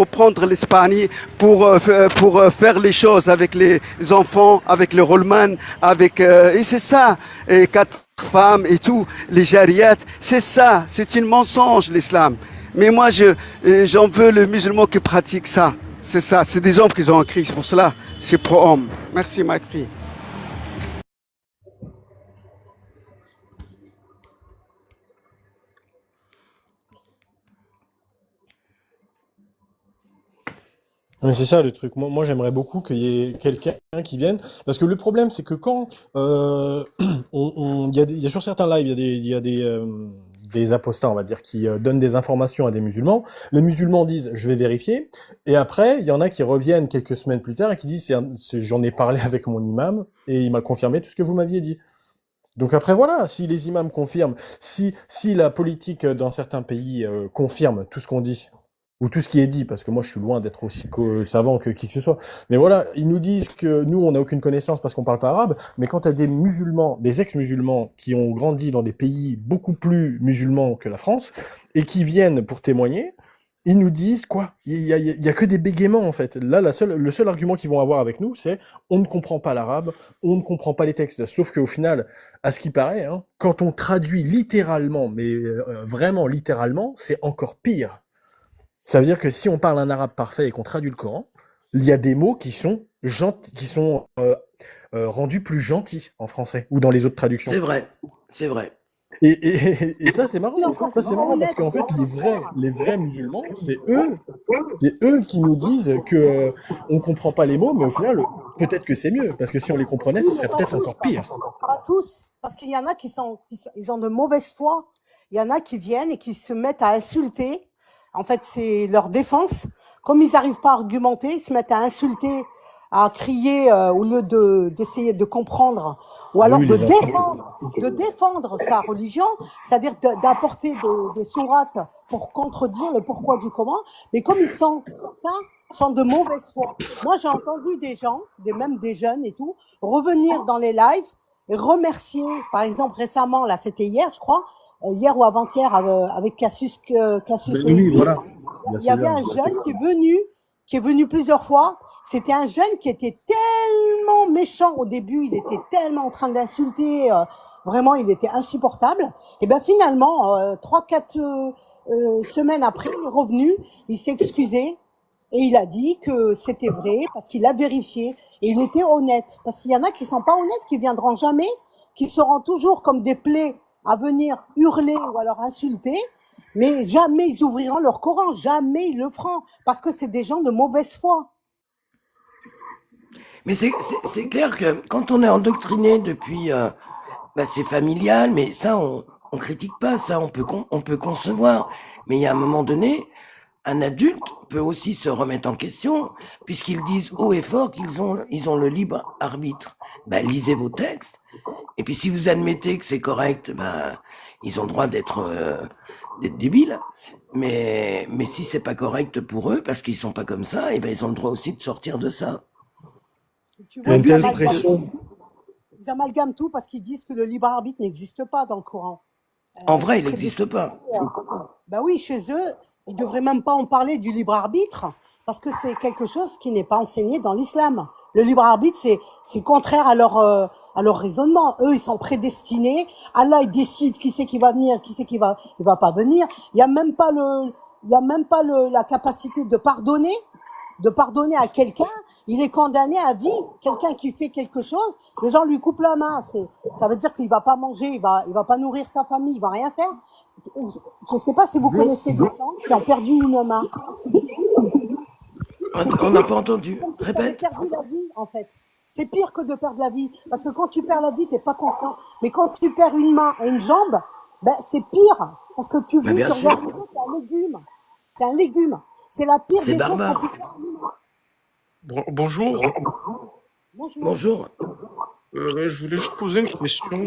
prendre l'Espagne, pour faire les choses avec les enfants, avec les Rollman, et c'est ça. Et 4 femmes et tout, les jariyat, c'est ça, c'est un mensonge l'islam. Mais moi, j'en veux le musulman qui pratique ça. C'est ça, c'est des hommes qui ont écrit, c'est pour cela, c'est pro-homme. Merci, Mike Free. Ouais, c'est ça le truc. Moi j'aimerais beaucoup qu'il y ait quelqu'un qui vienne. Parce que le problème, c'est que quand il y a sur certains lives, des apostats, on va dire, qui donnent des informations à des musulmans. Les musulmans disent, je vais vérifier. Et après, il y en a qui reviennent quelques semaines plus tard et qui disent, j'en ai parlé avec mon imam et il m'a confirmé tout ce que vous m'aviez dit. Donc après voilà, si les imams confirment, si la politique dans certains pays confirme tout ce qu'on dit, ou tout ce qui est dit, parce que moi je suis loin d'être aussi savant que qui que ce soit, mais voilà, ils nous disent que nous on n'a aucune connaissance parce qu'on parle pas arabe, mais quand t'as des musulmans, des ex-musulmans qui ont grandi dans des pays beaucoup plus musulmans que la France, et qui viennent pour témoigner, ils nous disent quoi? Il y a que des bégaiements en fait. Là, le seul argument qu'ils vont avoir avec nous, c'est on ne comprend pas l'arabe, on ne comprend pas les textes. Sauf qu'au final, à ce qui paraît, hein, quand on traduit littéralement, mais vraiment littéralement, c'est encore pire. Ça veut dire que si on parle un arabe parfait et qu'on traduit le Coran, il y a des mots qui sont rendus plus gentils en français ou dans les autres traductions. C'est vrai, c'est vrai. Et ça c'est marrant. Ça c'est marrant parce qu'en fait les vrais musulmans, c'est eux qui nous disent que on comprend pas les mots, mais au final peut-être que c'est mieux parce que si on les comprenait, ce serait peut-être encore pire. Pas tous, parce qu'il y en a ils ont de mauvaise foi. Il y en a qui viennent et qui se mettent à insulter. En fait, c'est leur défense. Comme ils n'arrivent pas à argumenter, ils se mettent à insulter, à crier au lieu d'essayer de comprendre, ou alors de défendre sa religion, c'est-à-dire d'apporter des sourates pour contredire le pourquoi du comment. Mais comme ils sont de mauvaise foi. Moi, j'ai entendu des gens, même des jeunes et tout, revenir dans les lives et remercier. Par exemple, récemment, là, c'était hier, je crois. Hier ou avant-hier avec Cassius oui, voilà. Il y avait un jeune qui est venu plusieurs fois. C'était un jeune qui était tellement méchant au début, il était tellement en train d'insulter, vraiment il était insupportable. Et ben finalement, 3-4 semaines après, il est revenu, il s'est excusé et il a dit que c'était vrai parce qu'il a vérifié et il était honnête. Parce qu'il y en a qui sont pas honnêtes, qui viendront jamais, qui seront toujours comme des plaies à venir hurler ou alors insulter, mais jamais ils ouvriront leur Coran, jamais ils le feront, parce que c'est des gens de mauvaise foi. Mais c'est clair que quand on est endoctriné depuis, c'est familial, mais ça on critique pas, ça on peut concevoir. Mais il y a un moment donné, un adulte peut aussi se remettre en question, puisqu'ils disent haut et fort qu'ils ont le libre arbitre. Lisez vos textes. Et puis si vous admettez que c'est correct, ils ont le droit d'être débiles. Mais si c'est pas correct pour eux, parce qu'ils sont pas comme ça, ils ont le droit aussi de sortir de ça. Tu vois, ils amalgament tout parce qu'ils disent que le libre arbitre n'existe pas dans le Coran. En vrai, il n'existe pas. Oui, chez eux, ils devraient même pas en parler du libre arbitre parce que c'est quelque chose qui n'est pas enseigné dans l'islam. Le libre arbitre, c'est contraire à leur raisonnement. Eux, ils sont prédestinés. Allah, il décide qui c'est qui va venir, qui c'est qui va pas venir. Il y a même pas la capacité de pardonner à quelqu'un. Il est condamné à vie. Quelqu'un qui fait quelque chose, les gens lui coupent la main. Ça veut dire qu'il va pas manger, il va pas nourrir sa famille, il va rien faire. Je sais pas si vous connaissez des gens qui ont perdu une main. On n'a pas entendu. Répète. Perdu la vie, en fait. C'est pire que de perdre la vie. Parce que quand tu perds la vie, t'es pas conscient. Mais quand tu perds une main et une jambe, c'est pire. Parce que tu regardes, t'es un légume. T'es un légume. C'est la pire des choses qu'on peut faire. Bonjour. Bonjour. Je voulais juste poser une question.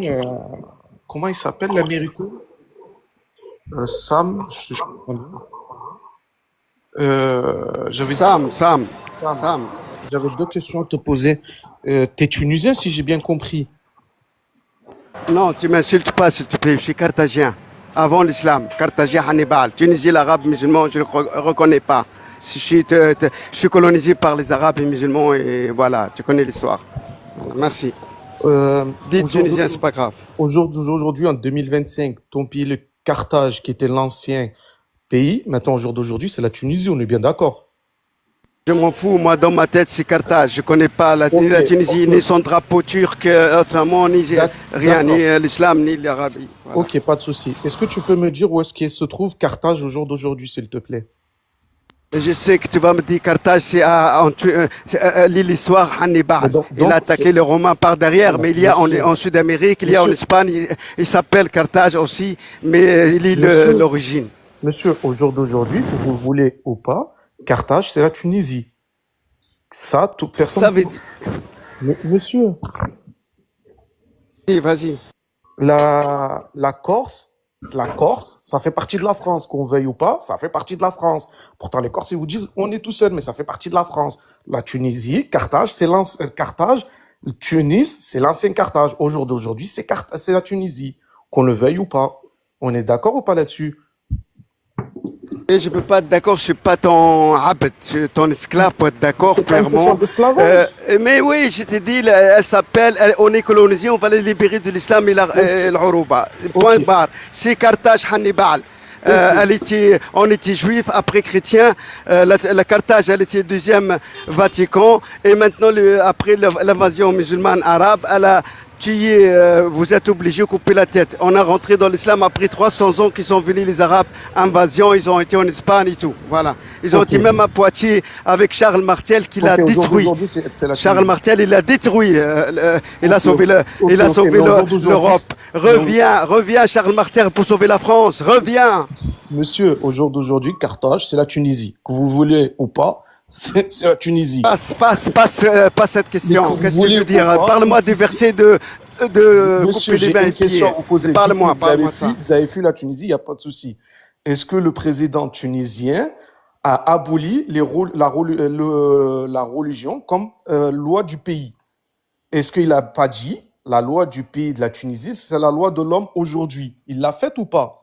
Comment il s'appelle l'Américain? Sam, je Sam. J'avais deux questions à te poser. T'es tunisien, si j'ai bien compris? Non, tu m'insultes pas, s'il te plaît. Je suis carthagien. Avant l'islam, carthagien Hannibal. Tunisie, l'arabe musulman, je ne le reconnais pas. Je suis colonisé par les arabes et musulmans et voilà, tu connais l'histoire. Voilà, merci. Dites tunisien, c'est pas grave. Aujourd'hui, en 2025, ton pays, le Carthage, qui était l'ancien pays, maintenant, au jour d'aujourd'hui, c'est la Tunisie, on est bien d'accord? Je m'en fous, moi, dans ma tête, c'est Carthage. Je connais pas la Tunisie, ni son drapeau turc, autrement, ni rien, ni l'islam, ni l'Arabie. Voilà. Ok, pas de souci. Est-ce que tu peux me dire où est-ce qu'il se trouve Carthage au jour d'aujourd'hui, s'il te plaît? Je sais que tu vas me dire Carthage, c'est l'histoire Hannibal. Il a attaqué les Romains par derrière, mais il y a en Sud-Amérique, il y a en Espagne, il s'appelle Carthage aussi, mais il est l'origine. Monsieur, au jour d'aujourd'hui, que vous voulez ou pas, Carthage, c'est la Tunisie. Ça, toute personne... Ça veut dire... Monsieur, vas-y. la Corse, ça fait partie de la France. Qu'on veuille ou pas, ça fait partie de la France. Pourtant, les Corses, ils vous disent, on est tout seul, mais ça fait partie de la France. La Tunisie, Carthage, c'est l'ancien Carthage. Tunis, c'est l'ancien Carthage. Au jour d'aujourd'hui, c'est la Tunisie. Qu'on le veuille ou pas. On est d'accord ou pas là-dessus? Et je peux pas être d'accord, je suis pas ton abd, ton esclave pour être d'accord, clairement. Mais oui, je t'ai dit, elle s'appelle, on est colonisé, on va les libérer de l'islam et l'Uruba. Point barre. C'est Carthage Hannibal. On était juifs, après chrétiens. La Carthage, elle était deuxième Vatican. Et maintenant, après l'invasion musulmane arabe, elle a tué, vous êtes obligés de couper la tête. On a rentré dans l'islam après 300 ans qu'ils sont venus les Arabes, invasion, ils ont été en Espagne et tout. Voilà. Ils ont été même à Poitiers avec Charles Martel qui l'a détruit. Charles Martel, il l'a détruit. Il a sauvé l'Europe. Reviens Charles Martel pour sauver la France. Reviens. Monsieur, au jour d'aujourd'hui, Carthage, c'est la Tunisie. Que vous voulez ou pas, c'est la Tunisie. Pas cette question. Qu'est-ce que tu veux dire? Parle-moi des versets de Monsieur, j'ai une question à vous poser. Parle-moi ça. Vous avez fui la Tunisie, il n'y a pas de souci. Est-ce que le président tunisien a aboli la religion comme loi du pays? Est-ce qu'il n'a pas dit la loi du pays de la Tunisie, c'est la loi de l'homme aujourd'hui? Il l'a faite ou pas?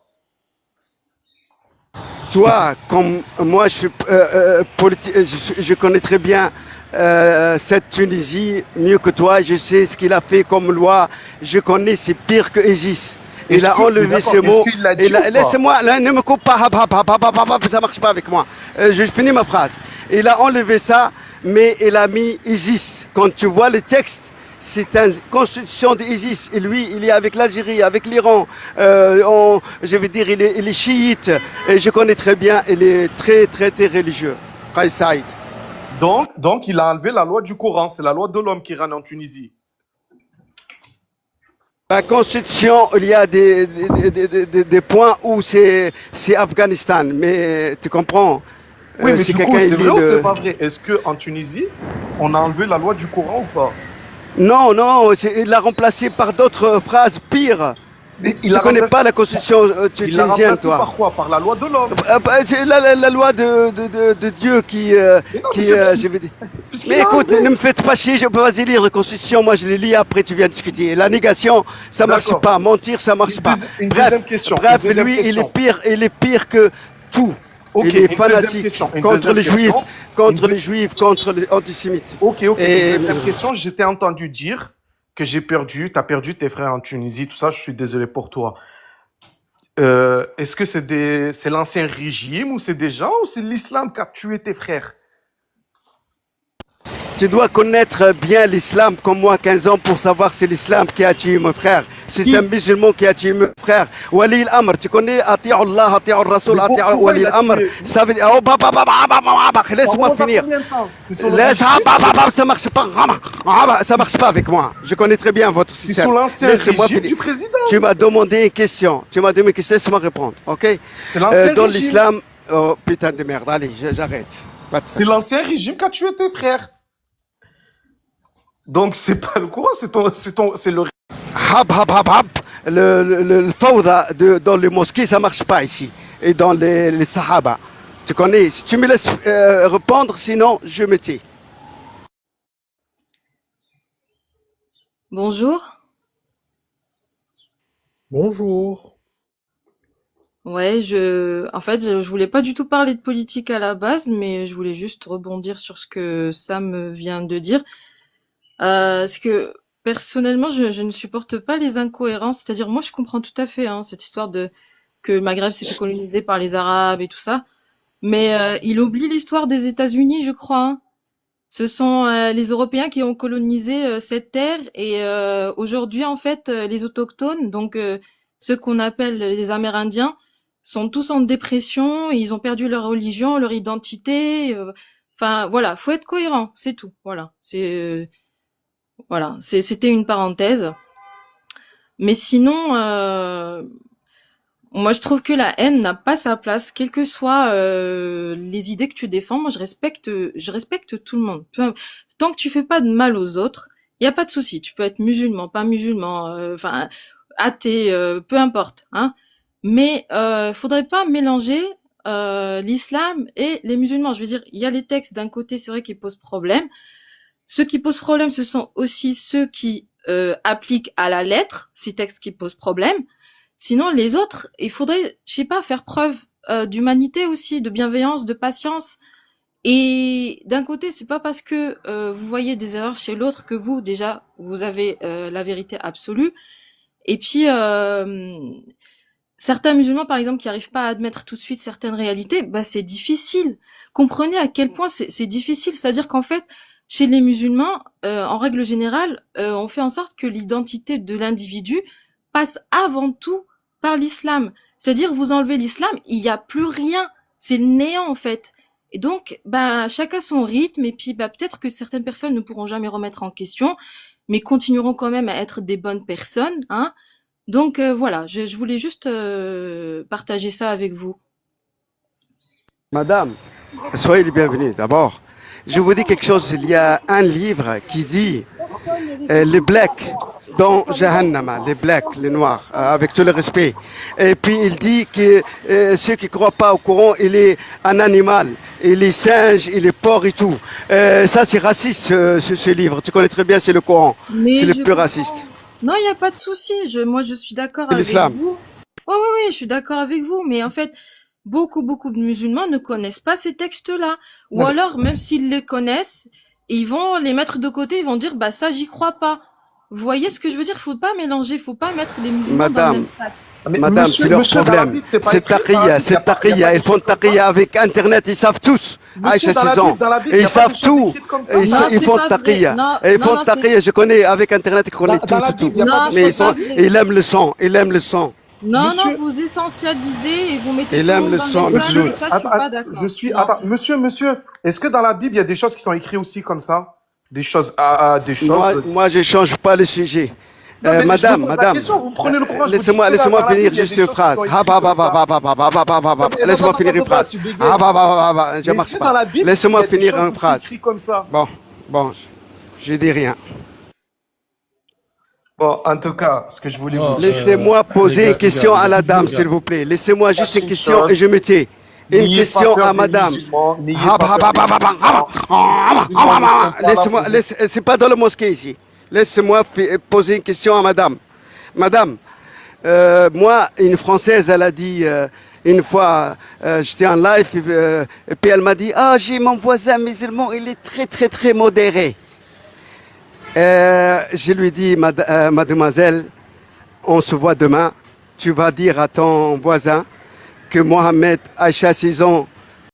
Toi, comme moi, je suis politique, je connais très bien cette Tunisie mieux que toi. Je sais ce qu'il a fait comme loi. Je connais, c'est pire que ISIS. Il a enlevé ce mot. Laisse-moi, ne me coupe pas, ça marche pas avec moi. Je finis ma phrase. Il a enlevé ça, mais il a mis ISIS. Quand tu vois le texte, c'est une constitution d'ISIS. Et lui, il est avec l'Algérie, avec l'Iran. Je veux dire, il est chiite. Et je connais très bien, il est très, très, très religieux. Qais Saïd. Donc, il a enlevé la loi du Coran. C'est la loi de l'homme qui règne en Tunisie. La constitution, il y a des points où c'est Afghanistan. Mais tu comprends? Oui, mais du coup, c'est vrai ou c'est pas vrai? Est-ce qu'en Tunisie, on a enlevé la loi du Coran ou pas? Non, il l'a remplacé par d'autres phrases pires. Tu ne connais pas la constitution tunisienne, toi. Il l'a remplacé par quoi? Par la loi de l'homme. C'est la loi de Dieu qui... Mais écoute, ne me faites pas chier, je peux pas lire la constitution, moi je les lis, après tu viens discuter. La négation, ça marche pas. Mentir, ça marche pas. Bref, lui, il est pire que tout. Il est fanatique contre les juifs, contre les antisémites. Deuxième question, j'étais entendu dire que t'as perdu tes frères en Tunisie, tout ça, je suis désolé pour toi. Est-ce que c'est l'ancien régime ou c'est des gens ou c'est l'islam qui a tué tes frères? Tu dois connaître bien l'islam comme moi, 15 ans, pour savoir c'est l'islam qui a tué mon frère. C'est un musulman qui a tué mon frère. Wali al-Amr, tu connais Ati'u Allah, Ati'u Rasoul, Ati'u Wali al-Amr. Ça veut dire, laisse-moi finir. Ça marche pas. Ça marche pas avec moi. Je connais très bien votre système. C'est sous l'ancien régime du président. Tu m'as demandé une question. Laisse-moi répondre, ok? Dans l'islam, oh putain de merde, allez, j'arrête. C'est l'ancien régime qui a tué tes frères. Donc c'est pas le Coran, c'est le... Le fawda dans les mosquées, ça marche pas ici. Et dans les sahaba. Tu connais, si tu me laisses répondre, sinon je me tais. Bonjour. Bonjour. Ouais, en fait, je voulais pas du tout parler de politique à la base, mais je voulais juste rebondir sur ce que Sam vient de dire. Parce que personnellement, je ne supporte pas les incohérences. C'est-à-dire, moi, je comprends tout à fait cette histoire que le Maghreb s'est fait coloniser par les Arabes et tout ça. Mais il oublie l'histoire des États-Unis, je crois. Ce sont les Européens qui ont colonisé cette terre. Et aujourd'hui, en fait, les autochtones, donc ceux qu'on appelle les Amérindiens, sont tous en dépression, et ils ont perdu leur religion, leur identité. Enfin, voilà, faut être cohérent, c'est tout. Voilà, c'était une parenthèse. Mais sinon, moi je trouve que la haine n'a pas sa place, quelles que soient les idées que tu défends. Moi je respecte tout le monde. Tant que tu fais pas de mal aux autres, il y a pas de souci. Tu peux être musulman, pas musulman, enfin athée, peu importe, hein. Mais faudrait pas mélanger l'islam et les musulmans. Je veux dire, il y a les textes d'un côté, c'est vrai, qui posent problème. Ceux qui posent problème, ce sont aussi ceux qui appliquent à la lettre ces textes qui posent problème. Sinon, les autres, il faudrait, je sais pas, faire preuve d'humanité aussi, de bienveillance, de patience. Et d'un côté, c'est pas parce que vous voyez des erreurs chez l'autre que vous, déjà, vous avez la vérité absolue. Et puis, certains musulmans, par exemple, qui arrivent pas à admettre tout de suite certaines réalités, bah c'est difficile. Comprenez à quel point c'est difficile. C'est-à-dire qu'en fait, chez les musulmans, en règle générale, on fait en sorte que l'identité de l'individu passe avant tout par l'islam. C'est-à-dire, vous enlevez l'islam, il n'y a plus rien. C'est le néant, en fait. Et donc, bah, chacun son rythme. Et puis, bah, peut-être que certaines personnes ne pourront jamais remettre en question, mais continueront quand même à être des bonnes personnes, hein. Donc voilà, je voulais juste partager ça avec vous. Madame, soyez les bienvenus. D'abord, je vous dis quelque chose. Il y a un livre qui dit les blacks dans Jahannama, les blacks, les noirs, avec tout le respect. Et puis il dit que ceux qui ne croient pas au Coran, il est un animal, il est singe, il est porc et tout. Ça c'est raciste ce livre. Tu connais très bien, c'est le Coran. C'est le plus raciste. Non, il n'y a pas de souci. Moi, je suis d'accord avec vous. Oh oui, je suis d'accord avec vous. Mais en fait, beaucoup de musulmans ne connaissent pas ces textes-là. Ou alors, même s'ils les connaissent, ils vont les mettre de côté, ils vont dire, bah ça, j'y crois pas. Vous voyez ce que je veux dire? Faut pas mélanger, faut pas mettre les musulmans dans le même sac. Madame, c'est leur problème. C'est taqiyya. Ils font taqiyya avec Internet, ils savent tous. Aïcha 6 ans. Et ils savent tout. Ils font taqiyya. Ils font taqiyya. Je connais avec Internet, ils connaissent tout. Mais ils aiment le sang. Ils aiment le sang. Non, vous essentialisez et vous mettez tout le monde dans le même sac. Et ça, je suis pas d'accord. Monsieur, est-ce que dans la Bible, il y a des choses qui sont écrites aussi comme ça? Des choses. Moi, je change pas le sujet. Madame, laissez-moi finir juste une phrase. Laissez-moi finir une phrase. Je marche pas. Laissez-moi finir une phrase. Bon, je dis rien. Bon, en tout cas, ce que je voulais vous dire. Laissez-moi poser une question à la dame, s'il vous plaît. Laissez-moi juste une question et je me tais. Une question à madame. Laissez-moi, c'est pas dans la mosquée ici. Laissez-moi poser une question à madame. Madame, moi, une Française, elle a dit une fois, j'étais en live, et puis elle m'a dit, j'ai mon voisin musulman, il est très, très modéré. Je lui dis, mademoiselle, on se voit demain. Tu vas dire à ton voisin que Mohamed, Aïcha 6 ans,